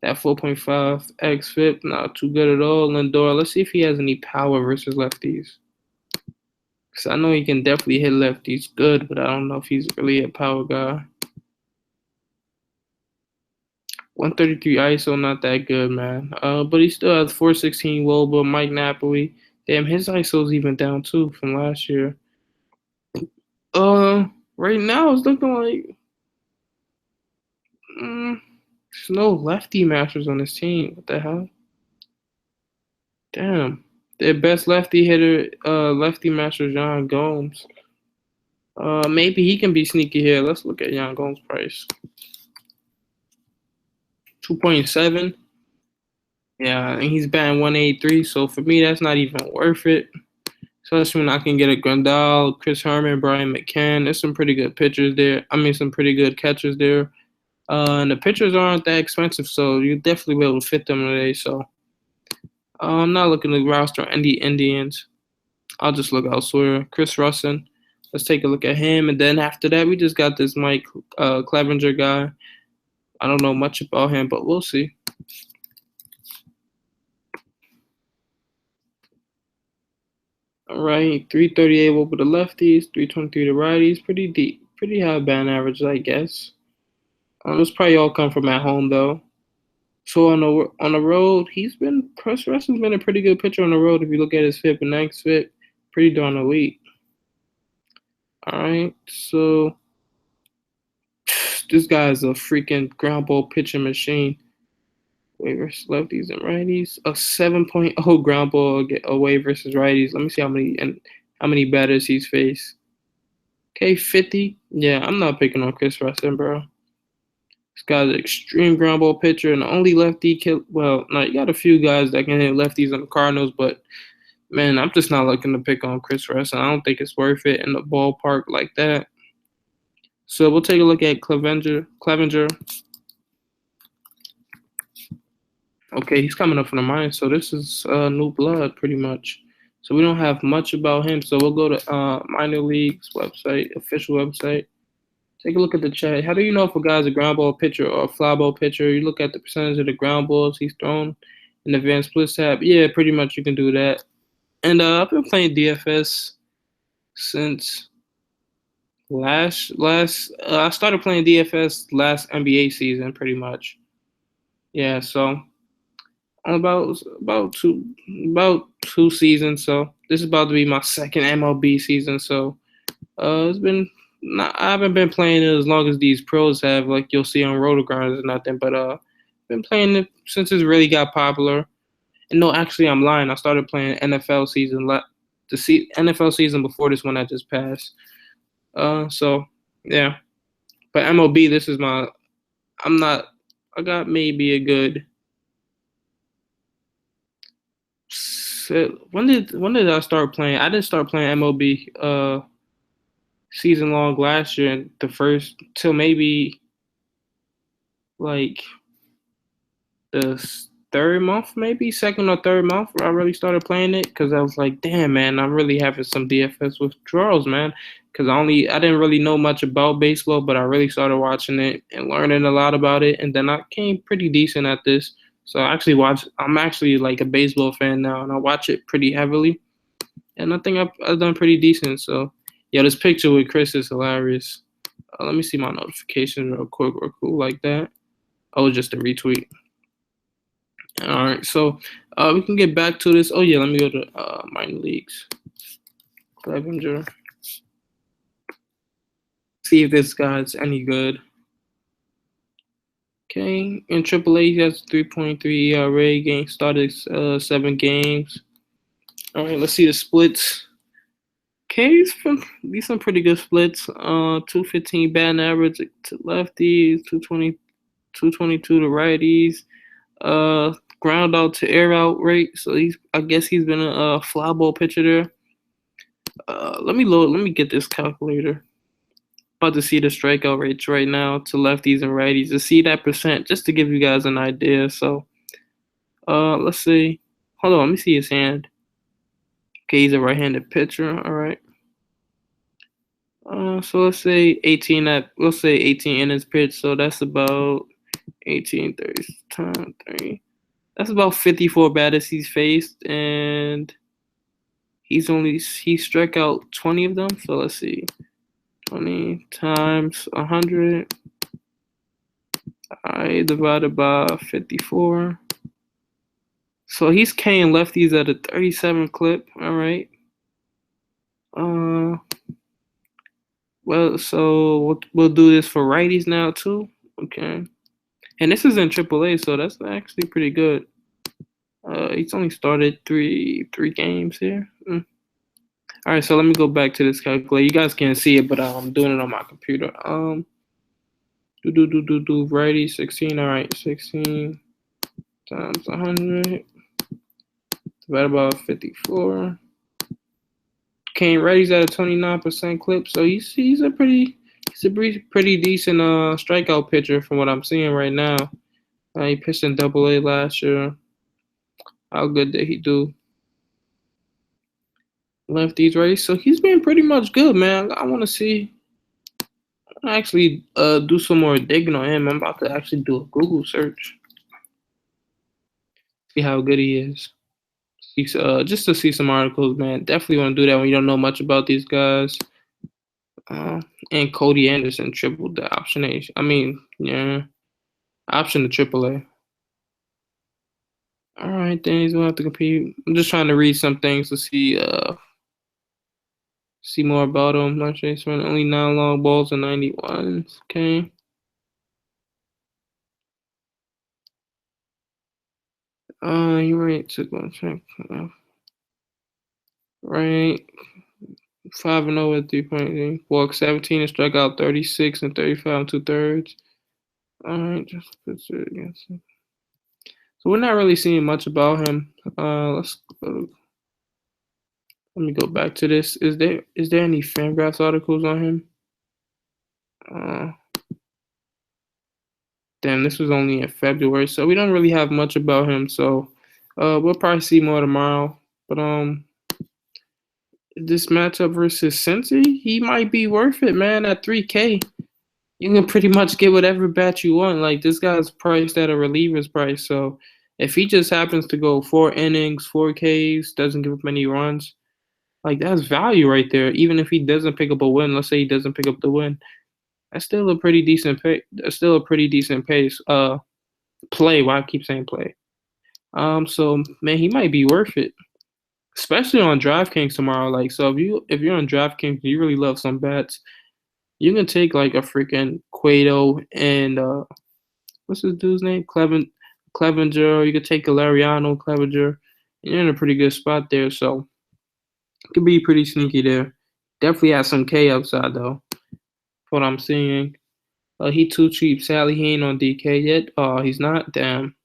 That 4.5 XFIP, not too good at all. Lindor, let's see if he has any power versus lefties. Because I know he can definitely hit lefties good, but I don't know if he's really a power guy. 133 ISO, not that good, man. But he still has 416 Woba, Mike Napoli. Damn, his ISO's even down too from last year. Right now it's looking like there's no lefty masters on this team. What the hell? Damn. Their best lefty hitter, lefty master John Gomes. Maybe he can be sneaky here. Let's look at John Gomes' price. 2.7. Yeah, and he's batting 183. So for me, that's not even worth it. Especially when I can get a Grandal, Chris Herman, Brian McCann. There's some pretty good pitchers there. Some pretty good catchers there. And the pitchers aren't that expensive, so you definitely be able to fit them today. So I'm not looking to roster any Indians. I'll just look elsewhere. Chris Russin. Let's take a look at him. And then after that, we just got this Mike Clevenger guy. I don't know much about him, but we'll see. All right, 338 over the lefties, 323 the righties. Pretty deep, pretty high batting average, I guess. This probably all come from at home though. So on the road, Chris Russin's been a pretty good pitcher on the road. If you look at his FIP and XFIP, pretty darn elite. All right, so this guy is a freaking ground ball pitching machine. Away versus lefties and righties. A 7.0 ground ball away versus righties. Let me see how many batters he's faced. Okay, 50. Yeah, I'm not picking on Chris Russin, bro. This guy's an extreme ground ball pitcher and the only lefty well, no, you got a few guys that can hit lefties on the Cardinals, but man, I'm just not looking to pick on Chris Russin. I don't think it's worth it in the ballpark like that. So we'll take a look at Clevenger. Okay, he's coming up from the minors, so this is new blood pretty much. So we don't have much about him. So we'll go to minor leagues website, official website. Take a look at the chat. How do you know if a guy's a ground ball pitcher or a fly ball pitcher? You look at the percentage of the ground balls he's thrown in the advanced split tab. Yeah, pretty much you can do that. And I've been playing DFS since I started playing DFS last NBA season, pretty much. Yeah, so about two seasons. So this is about to be my second MLB season. So I haven't been playing it as long as these pros have, like you'll see on Rotogrind or nothing. But been playing it since it's really got popular. And no, actually, I'm lying. I started playing NFL season NFL season before this one that just passed. So yeah, but MLB, this is my. I got maybe a good. When did I start playing? I didn't start playing MLB season long last year. The first till maybe like the third month, maybe second or third month, where I really started playing it because I was like, damn man, I'm really having some DFS withdrawals, man. Because I didn't really know much about baseball, but I really started watching it and learning a lot about it, and then I came pretty decent at this. So I'm actually like a baseball fan now, and I watch it pretty heavily. And I think I've done pretty decent. So, yeah, this picture with Chris is hilarious. Let me see my notifications real quick or cool like that. Oh, just a retweet. All right, so we can get back to this. Oh, yeah, let me go to minor leagues. Clevenger. See if this guy's any good. Okay, in AAA, he has 3.3 ERA. Game started 7 games. All right, let's see the splits. K's from these some pretty good splits. 215 batting average to lefties, 222 to righties. Ground out to air out rate. So I guess he's been a fly ball pitcher there. Let me get this calculator. About to see the strikeout rates right now to lefties and righties to see that percent, just to give you guys an idea. So, let's see. Hold on, let me see his hand. Okay, he's a right-handed pitcher. All right. So let's say 18 innings pitched. So that's about 18 30 times 3. That's about 54 batters he's faced, and he struck out 20 of them. So let's see, 20 times 100. I divided by 54. So he's K'ing lefties at a 37 clip. All right. Uh, well, so we'll do this for righties now too. Okay. And this is in AAA, so that's actually pretty good. He's only started three games here. All right, so let me go back to this calculator. You guys can't see it, but I'm doing it on my computer. Righty 16. All right, 16 times 100 divided by 54. Kane righty's at a 29% clip, so he's a pretty decent strikeout pitcher from what I'm seeing right now. He pitched in Double-A last year. How good did he do? Lefties, right? So he's been pretty much good, man. I want to see. I actually do some more digging on him. I'm about to actually do a Google search, see how good he is. Just to see some articles, man. Definitely want to do that when you don't know much about these guys. And Cody Anderson tripled the option A. I mean, yeah, option to AAA. All right, then he's gonna have to compete. I'm just trying to read some things to see more about him. Not sure he's running only 9 long balls and 91s. Okay. You right to go check. Right. 5-0 at 3.8. Walk 17 and struck out 36 and 35 2/3. All right, just put it against him. So we're not really seeing much about him. Let's go. Let me go back to this. Is there any Fangraphs articles on him? Damn, this was only in February, so we don't really have much about him. So we'll probably see more tomorrow. But this matchup versus Cincy, he might be worth it, man. At 3K, you can pretty much get whatever bat you want. Like this guy's priced at a reliever's price. So if he just happens to go 4 innings, 4 Ks, doesn't give up any runs, like that's value right there. Even if he doesn't pick up a win, let's say he doesn't pick up the win, that's still a pretty decent pay. That's still a pretty decent pace. Play. Why I keep saying play. So man, he might be worth it, especially on DraftKings tomorrow. Like, so if you're on DraftKings, you really love some bats. You can take like a freaking Cueto and what's this dude's name? Clevenger. You could take a Lariano Clevenger, and you're in a pretty good spot there. So it could be pretty sneaky there. Definitely has some K upside though. What I'm seeing. He too cheap. Sally, he ain't on DK yet. Oh, he's not. Damn.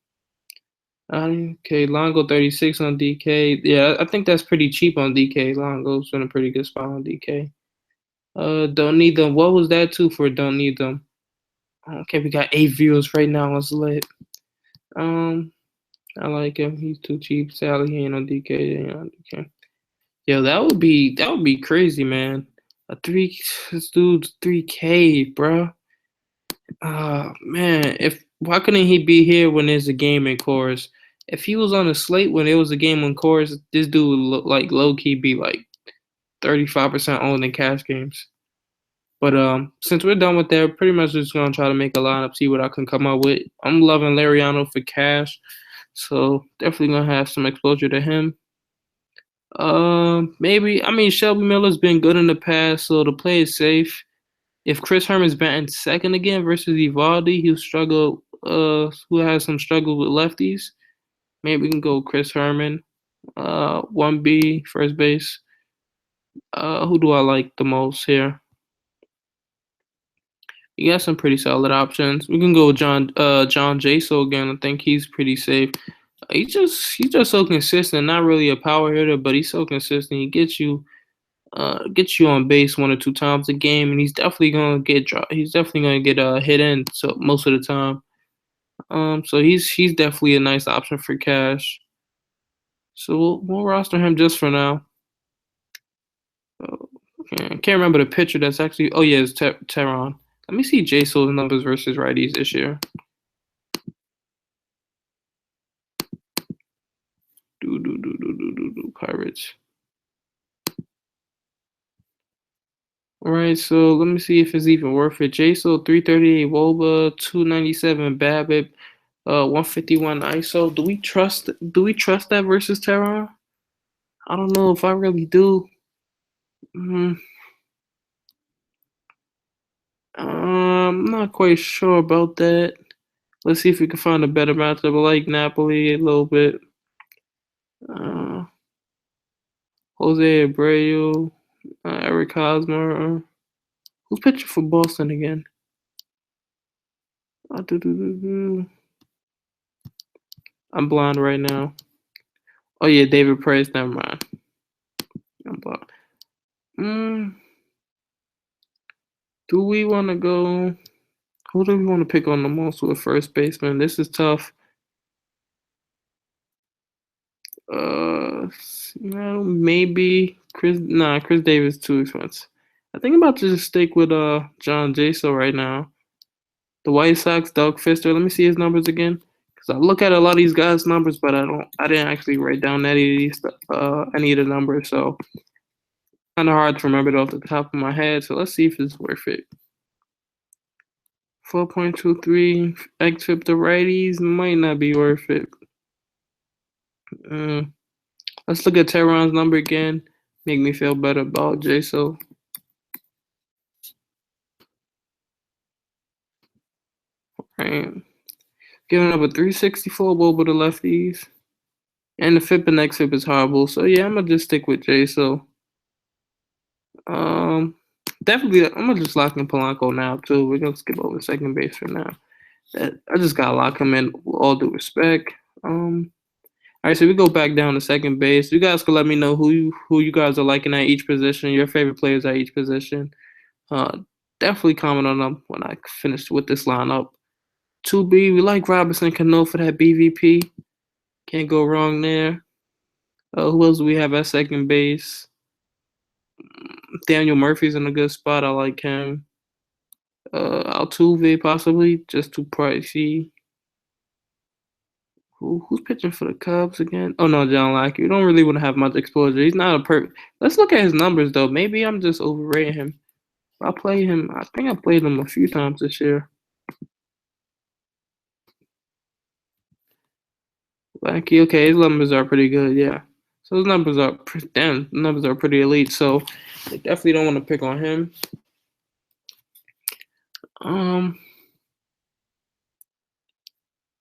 Okay, Longo 36 on DK. Yeah, I think that's pretty cheap on DK. Longo's in a pretty good spot on DK. Don't need them. What was that too for don't need them? Okay, we got 8 viewers right now. Let's lit. I like him. He's too cheap. Sally, he ain't on DK. He ain't on DK. Yo, that would be crazy, man. This dude's 3K, bro. Man, why couldn't he be here when there's a game in Chorus? If he was on the slate when there was a game in Chorus, this dude would look like low key be like 35% owned in cash games. But since we're done with that, pretty much just gonna try to make a lineup, see what I can come up with. I'm loving Lariano for cash, so definitely gonna have some exposure to him. Maybe I mean Shelby Miller's been good in the past, so the play is safe. If Chris Herman's batting second again versus Evaldi, who has some struggle with lefties, maybe we can go Chris Herman, 1B first base. Who do I like the most here? You got some pretty solid options. We can go with John Jaso again. I think he's pretty safe. He's just so consistent. Not really a power hitter, but he's so consistent. He gets you on base 1 or 2 times a game, and he's definitely gonna get He's definitely gonna get hit in so most of the time. So he's definitely a nice option for cash. So we'll roster him just for now. I can't remember the pitcher that's actually. Oh yeah, it's Tehran. Let me see Jaso's numbers versus righties this year. Pirates. All right, so let me see if it's even worth it. Jaso 338 Woba, 297 BABIP, 151 ISO. Do we trust that versus Tehran? I don't know if I really do. Mm, I'm not quite sure about that. Let's see if we can find a better matchup. I like Napoli a little bit. Uh, Jose Abreu, Eric Hosmer. Who's pitching for Boston again? I'm blind right now. Oh yeah, David Price. Never mind. I'm blind. Do we want to go? Who do we want to pick on the most with first baseman? This is tough. Maybe Chris. Nah, Chris Davis too expensive. I think I'm about to just stick with John Jaso right now. The White Sox, Doug Fister. Let me see his numbers again. Cause I look at a lot of these guys' numbers, but I didn't actually write down any of the numbers, so kind of hard to remember it off the top of my head. So let's see if it's worth it. 4.23 xFIP to righties might not be worth it. Let's look at Tehran's number again. Make me feel better about Jaso. Right. Giving up a 364 Woba to lefties. And the FIP and xFIP is horrible. So yeah, I'm gonna just stick with Jaso. Definitely, I'm gonna just lock in Polanco now too. We're gonna skip over second base for now. I just gotta lock him in with all due respect. All right, so we go back down to second base. You guys can let me know who you guys are liking at each position, your favorite players at each position. Definitely comment on them when I finish with this lineup. 2B, we like Robinson Cano for that BVP. Can't go wrong there. Who else do we have at second base? Daniel Murphy's in a good spot. I like him. Altuve possibly, just too pricey. Who's pitching for the Cubs again? Oh no, John Lackey. We don't really want to have much exposure. He's not a Let's look at his numbers though. Maybe I'm just overrating him. I play him. I think I played him a few times this year. Lackey. Okay, his numbers are pretty good. Yeah. So his numbers are pretty elite. So I definitely don't want to pick on him.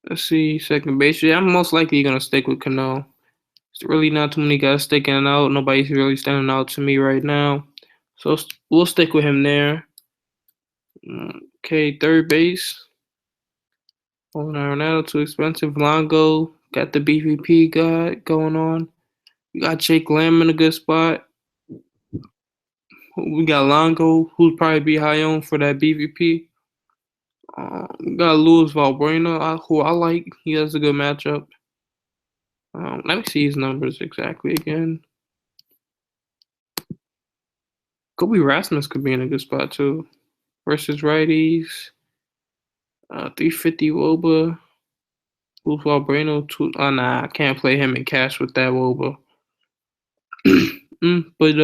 Let's see, second base. Yeah, I'm most likely gonna stick with Cano. There's really not too many guys sticking out. Nobody's really standing out to me right now. So we'll stick with him there. Okay, third base. Oh, Arenado too expensive. Longo got the BVP guy going on. We got Jake Lamb in a good spot. We got Longo, who'll probably be high on for that BVP. We got Luis Valbuena, who I like. He has a good matchup. Let me see his numbers exactly again. Kobe Rasmus could be in a good spot too. Versus righties. 350 Woba. Luis Valbuena. Nah, I can't play him in cash with that Woba. But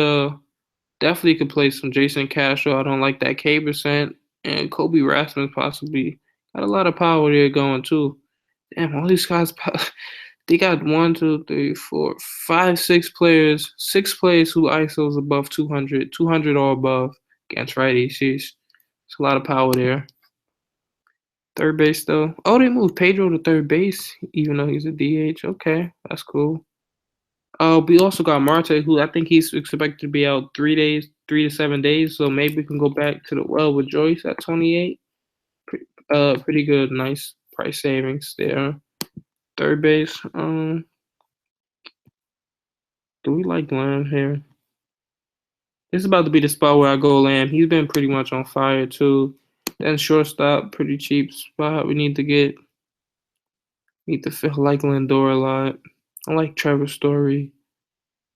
definitely could play some Jason Castro. I don't like that K%. And Kobe Rasmus possibly got a lot of power there going too. Damn, all these guys, they got 1, 2, 3, 4, 5, 6 players, 6 players who ISOs above 200, 200 or above against righties. Jeez, it's a lot of power there. Third base though. Oh, they moved Pedro to third base, even though he's a DH. Okay, that's cool. We also got Marte, who I think he's expected to be out 3 days, 3 to 7 days. So maybe we can go back to the well with Joyce at 28. Pretty good, nice price savings there. Third base. Do we like Lamb here? This is about to be the spot where I go Lamb. He's been pretty much on fire too. Then shortstop, pretty cheap spot. We need to get. Need to feel like Lindor a lot. I like Trevor Story.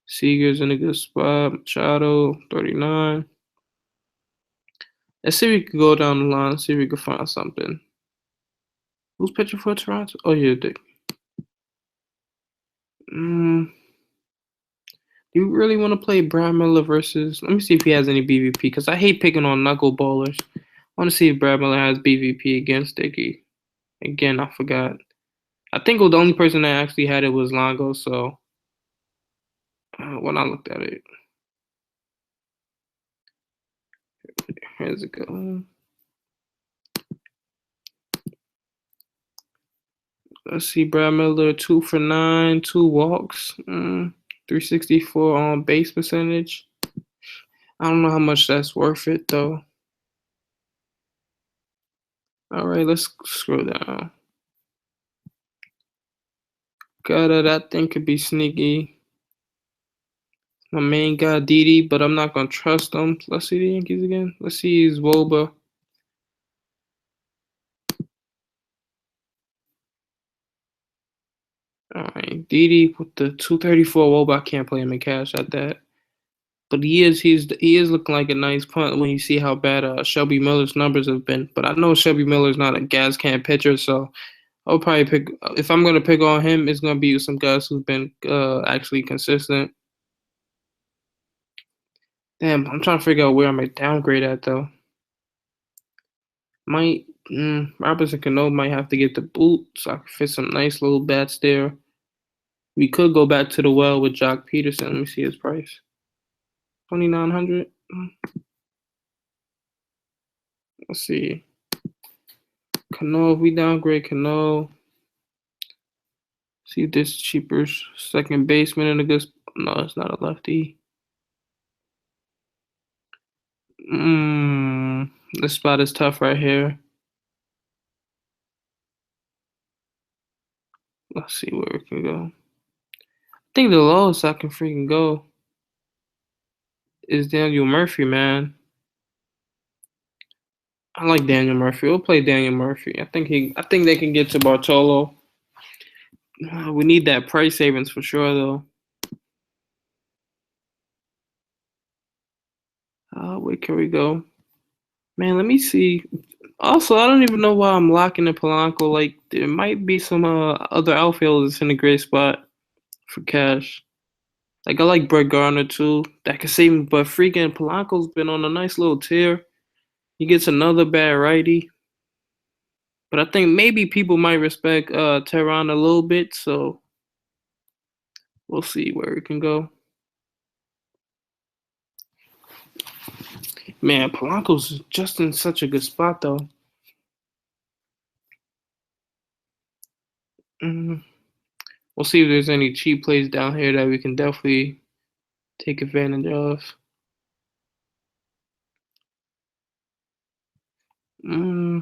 Seager's in a good spot. Machado, 39. Let's see if we can go down the line, see if we can find something. Who's pitching for Toronto? Oh, yeah, Dick. Do you really want to play Brad Miller versus... Let me see if he has any BVP, because I hate picking on knuckleballers. I want to see if Brad Miller has BVP against Dickey. Again, I forgot. I think the only person that actually had it was Longo, so... when I looked at it... Here's it go. Let's see, Brad Miller, 2 for 9, 2 walks, 364 on base percentage. I don't know how much that's worth it, though. All right, let's scroll down. That thing could be sneaky. My main guy, Didi, but I'm not going to trust him. Let's see the Yankees again. Let's see his Woba. All right, Didi with the 234 Woba. I can't play him in cash at that. But he is looking like a nice punt when you see how bad Shelby Miller's numbers have been. But I know Shelby Miller's not a gas can pitcher, so I'll probably pick. If I'm gonna pick on him, it's gonna be some guys who've been actually consistent. Damn, I'm trying to figure out where I might downgrade at though. Robinson Cano might have to get the boot, so I can fit some nice little bats there. We could go back to the well with Jock Peterson. Let me see his price. 2,900. Let's see. Cano, if we downgrade Cano. See if this cheaper second baseman in a good. No, it's not a lefty. This spot is tough right here. Let's see where we can go. I think the lowest I can freaking go is Daniel Murphy, man. I like Daniel Murphy. We'll play Daniel Murphy. I think they can get to Bartolo. We need that price savings for sure, though. Where can we go? Man, let me see. Also, I don't even know why I'm locking in Polanco. Like, there might be some other outfielders in a great spot for cash. Like, I like Brett Gardner, too. That could save me. But freaking Polanco's been on a nice little tear. He gets another bad righty. But I think maybe people might respect Tehran a little bit. So, we'll see where we can go. Man, Polanco's just in such a good spot, though. We'll see if there's any cheap plays down here that we can definitely take advantage of. Yeah,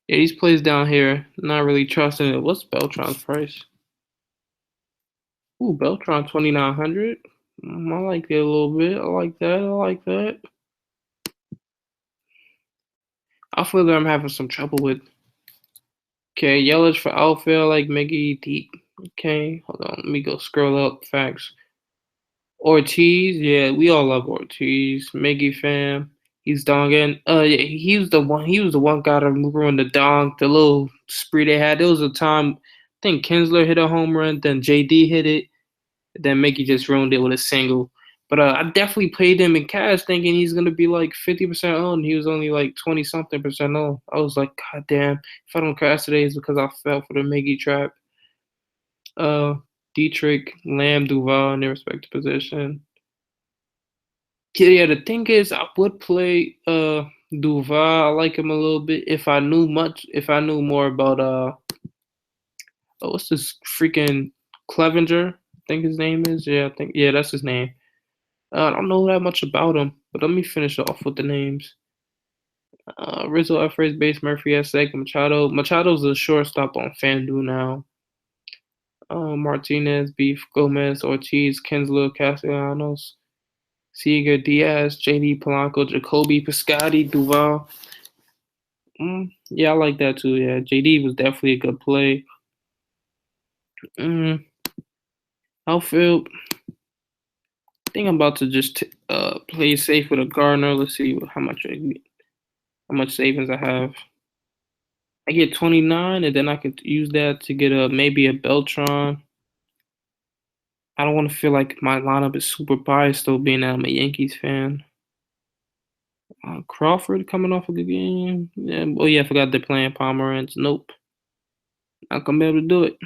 these plays down here, not really trusting it. What's Beltran's price? Ooh, Beltron 2,900. I like it a little bit. I like that. Outfielder, I'm having some trouble with. Okay, Yelich for outfield, like Miggy deep. Okay, hold on. Let me go scroll up. Facts. Ortiz, yeah, we all love Ortiz. Miggy fan. He's donging. Yeah, he was the one. He was the one guy to ruin the dong. The little spree they had. There was a time. I think Kinsler hit a home run. Then JD hit it. Then Mickey just ruined it with a single. But I definitely played him in cash, thinking he's gonna be like 50% on. He was only like 20-something% on. I was like, God damn! If I don't cash today, it's because I fell for the Mickey trap. Dietrich, Lamb, Duval in their respective position. Yeah, the thing is, I would play Duval. I like him a little bit if I knew more about what's this freaking Clevenger? think his name is. Yeah, I think that's his name. I don't know that much about him, but let me finish off with the names. Rizzo at first base, Murphy at second, Machado. Machado's a shortstop on Fanduel now. Martinez, Beef, Gomez, Ortiz, Kinsler, Castellanos, Seager, Diaz, JD Polanco, Jacoby, Piscotti, Duval. Yeah, I like that too. Yeah, JD was definitely a good play. Mm, Outfield, I think I'm about to just play safe with a Gardner. Let's see how much savings I have. I get 29, and then I could use that to get a maybe a Beltron. I don't want to feel like my lineup is super biased though, being that I'm a Yankees fan. Crawford coming off a good game. Yeah, oh yeah, I forgot they're playing Pomeranz. Nope, not gonna be able to do it.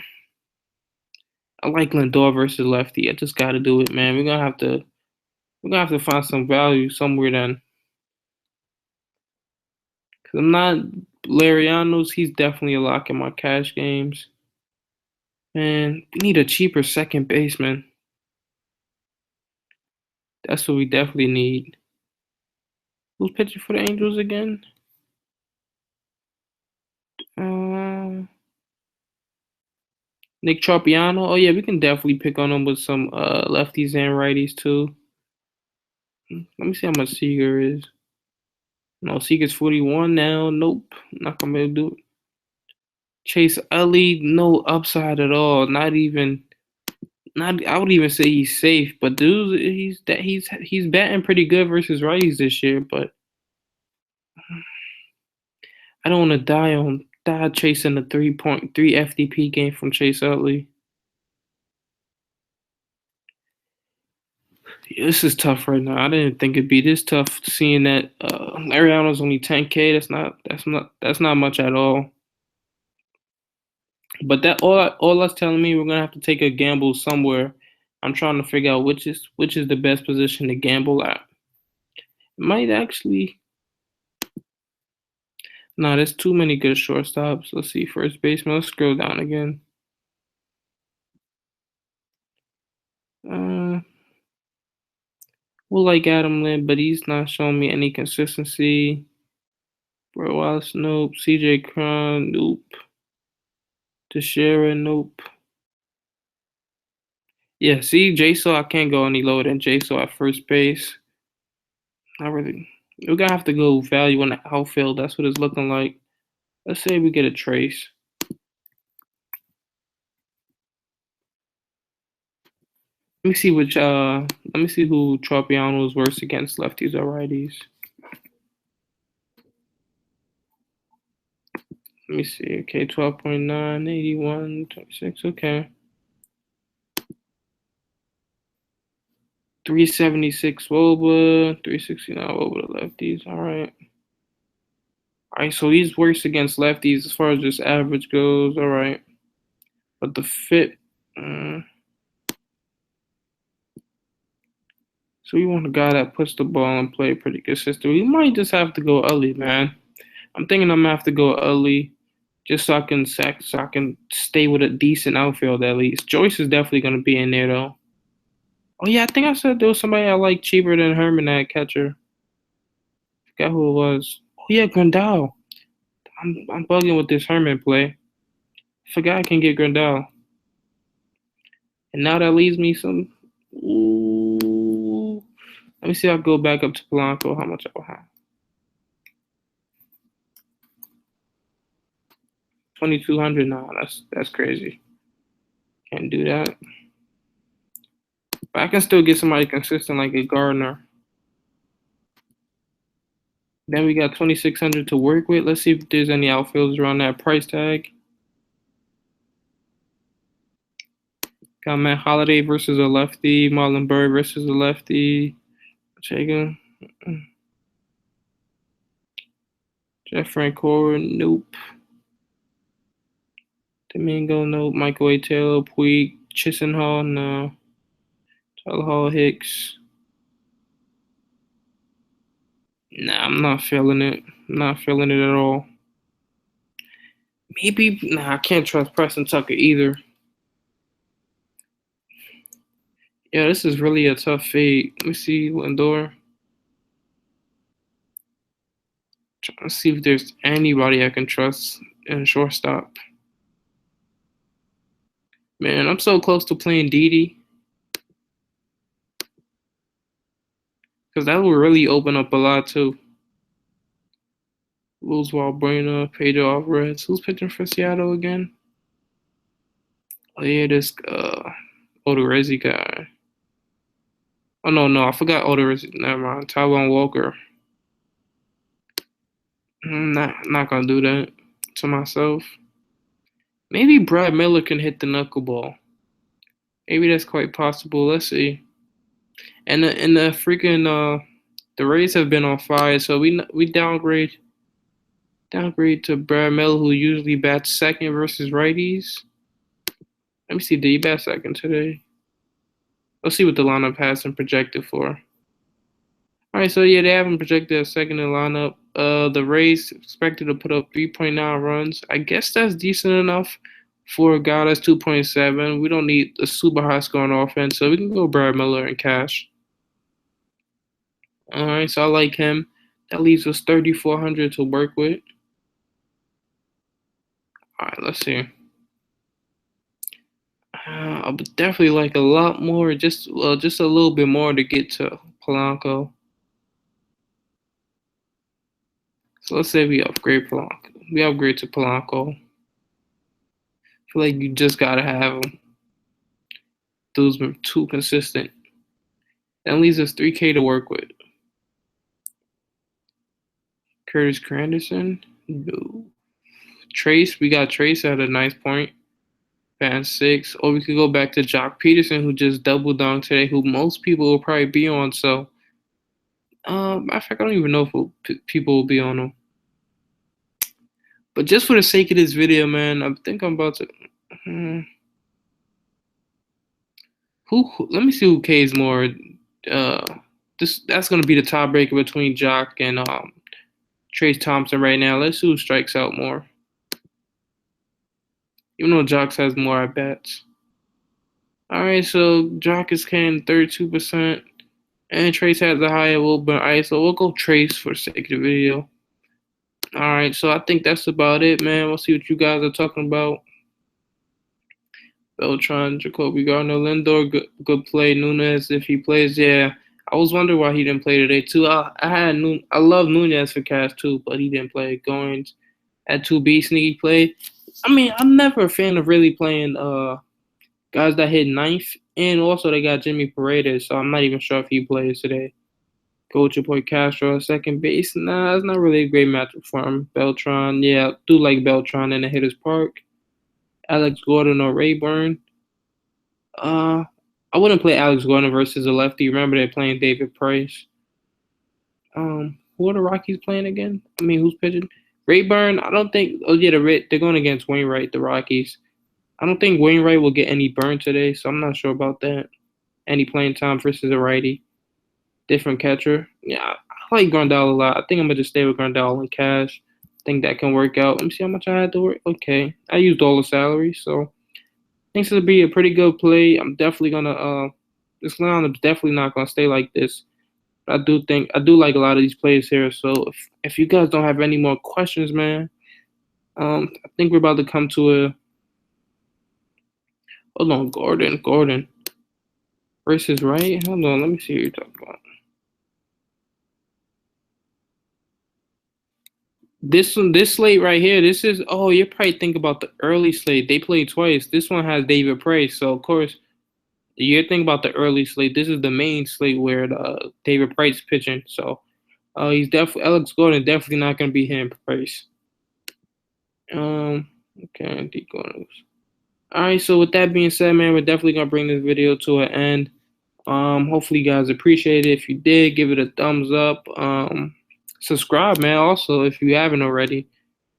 I like Lindor versus lefty. I just got to do it, man. We're gonna have to find some value somewhere then. Cause I'm not Larianos. He's definitely a lock in my cash games. And we need a cheaper second baseman. That's what we definitely need. Who's pitching for the Angels again? Uh, Nick Tropiano. Oh yeah, we can definitely pick on him with some lefties and righties too. Let me see how much Seager is. No, Seager's 41 now. Nope, not gonna be able to do it. Chase Utley, no upside at all. Not even. Not. I would even say he's safe, but dude, he's batting pretty good versus righties this year. But I don't want to die chasing a 3.3 FDP game from Chase Utley. This is tough right now. I didn't think it'd be this tough seeing that Ariana's only 10K. That's not much at all. But all that's telling me we're gonna have to take a gamble somewhere. I'm trying to figure out which is the best position to gamble at. It might actually. Nah, there's too many good shortstops. Let's see, first baseman. Let's scroll down again. Uh, we'll like Adam Lynn, but he's not showing me any consistency. Bro Wallace, nope. CJ Cron, nope. Teixeira, nope. Yeah, see, Jaso, I can't go any lower than Jaso at first base. Not really. We're gonna have to go value on the outfield. That's what it's looking like. Let's say we get a Trace. Let me see who Tropiano is worse against, lefties or righties. Let me see. Okay, 12.9, 81, 26. Okay. 376 Woba, 369 Woba to lefties. All right. All right, so he's worse against lefties as far as just average goes. All right. But the fit. So we want a guy that puts the ball in play pretty consistent. We might just have to go Utley, man. I'm thinking I'm gonna have to go Utley just so I can stay with a decent outfield at least. Joyce is definitely gonna be in there though. Oh yeah, I think I said there was somebody I like cheaper than Herman at catcher. Forgot who it was. Oh yeah, Grandal. I'm bugging with this Herman play. Forgot I can get Grandal. And now that leaves me some. Ooh. Let me see. I'll go back up to Polanco. How much I will have? 2,200. Nah, that's crazy. Can't do that. But I can still get somebody consistent like a Gardner. Then we got 2,600 to work with. Let's see if there's any outfielders around that price tag. Got Matt Holliday versus a lefty. Marlon Bird versus a lefty. Chaga. Jeff Francoeur, nope. Domingo, nope. Michael A. Taylor, Puig, Chisenhall, no. Tyler Hall, Hicks. Nah, I'm not feeling it. I'm not feeling it at all. Maybe, nah, I can't trust Preston Tucker either. Yeah, this is really a tough fade. Let me see Lindor. Trying to see if there's anybody I can trust in shortstop. Man, I'm so close to playing Didi because that will really open up a lot too. Luz Valbuena, Pedro Alvarez. Who's pitching for Seattle again? Oh yeah, this Odorizzi guy. Oh no, I forgot Odorizzi. Never mind. Taiwan Walker. I'm not gonna do that to myself. Maybe Brad Miller can hit the knuckleball. Maybe that's quite possible. Let's see. And the freaking the Rays have been on fire, so we downgrade to Brad Miller, who usually bats second versus righties. Let me see. Did he bat second today? Let's see what the lineup has him projected for. All right, so yeah, they have him projected as second in the lineup. The Rays expected to put up 3.9 runs. I guess that's decent enough for a guy that's 2.7. We don't need a super high scoring offense, so we can go Brad Miller and cash. All right, so I like him. That leaves us 3,400 to work with. All right, let's see. I would definitely like a lot more, just a little bit more to get to Polanco. So let's say we upgrade Polanco. We upgrade to Polanco. I feel like you just gotta have him. Dude's been too consistent. That leaves us 3K to work with. Curtis Granderson? No. Trace, we got Trace at a nice point. Band 6. Or we could go back to Jock Peterson, who just double donked today, who most people will probably be on. So, matter of fact, I don't even know if people will be on him. But just for the sake of this video, man, I think I'm about to. Let me see who K's more. That's gonna be the tiebreaker between Jock and Trace Thompson right now. Let's see who strikes out more. Even though Jock has more at bats. All right, so Jock is carrying 32%, and Trace has the higher little bit ice. So we'll go Trace for the sake of the video. All right, so I think that's about it, man. We'll see what you guys are talking about. Beltran, Jacoby Gardner, Lindor, good play. Nunez, if he plays, yeah. I was wondering why he didn't play today too. I love Nunez for cash too, but he didn't play. Goins at 2B sneaky play. I mean, I'm never a fan of really playing guys that hit ninth, and also they got Jimmy Paredes, so I'm not even sure if he plays today. Coach your boy Castro, second base. Nah, it's not really a great matchup for him. Beltran, yeah, I do like Beltran in the hitter's park. Alex Gordon or Rayburn. I wouldn't play Alex Gordon versus a lefty. Remember they're playing David Price. Who are the Rockies playing again? I mean, who's pitching? Rayburn. I don't think. Oh yeah, they're going against Wainwright. The Rockies. I don't think Wainwright will get any burn today, so I'm not sure about that. Any playing time versus a righty. Different catcher. Yeah, I like Grandal a lot. I think I'm gonna just stay with Grandal and cash. I think that can work out. Let me see how much I had to work. Okay, I used all the salary, so I think this will be a pretty good play. I'm definitely gonna this lineup is definitely not gonna stay like this. But I do like a lot of these players here. So if you guys don't have any more questions, man, I think we're about to come to a. Hold on, Gordon versus right. Hold on, let me see what you're talking about. This slate right here, this is you probably think about the early slate. They played twice. This one has David Price, so of course you're thinking about the early slate. This is the main slate where David Price pitching. So he's definitely Alex Gordon definitely not gonna be hitting Price. Okay, deep corners. Alright, so with that being said, man, we're definitely gonna bring this video to an end. Hopefully you guys appreciate it. If you did, give it a thumbs up. Subscribe, man, also if you haven't already.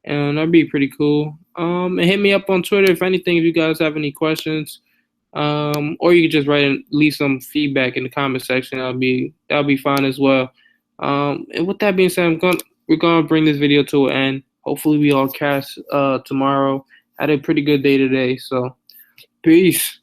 And that'd be pretty cool. And hit me up on Twitter if anything, if you guys have any questions. Or you can just leave some feedback in the comment section. That'll be fine as well. And with that being said, we're gonna bring this video to an end. Hopefully we all cash tomorrow. Had a pretty good day today, so peace.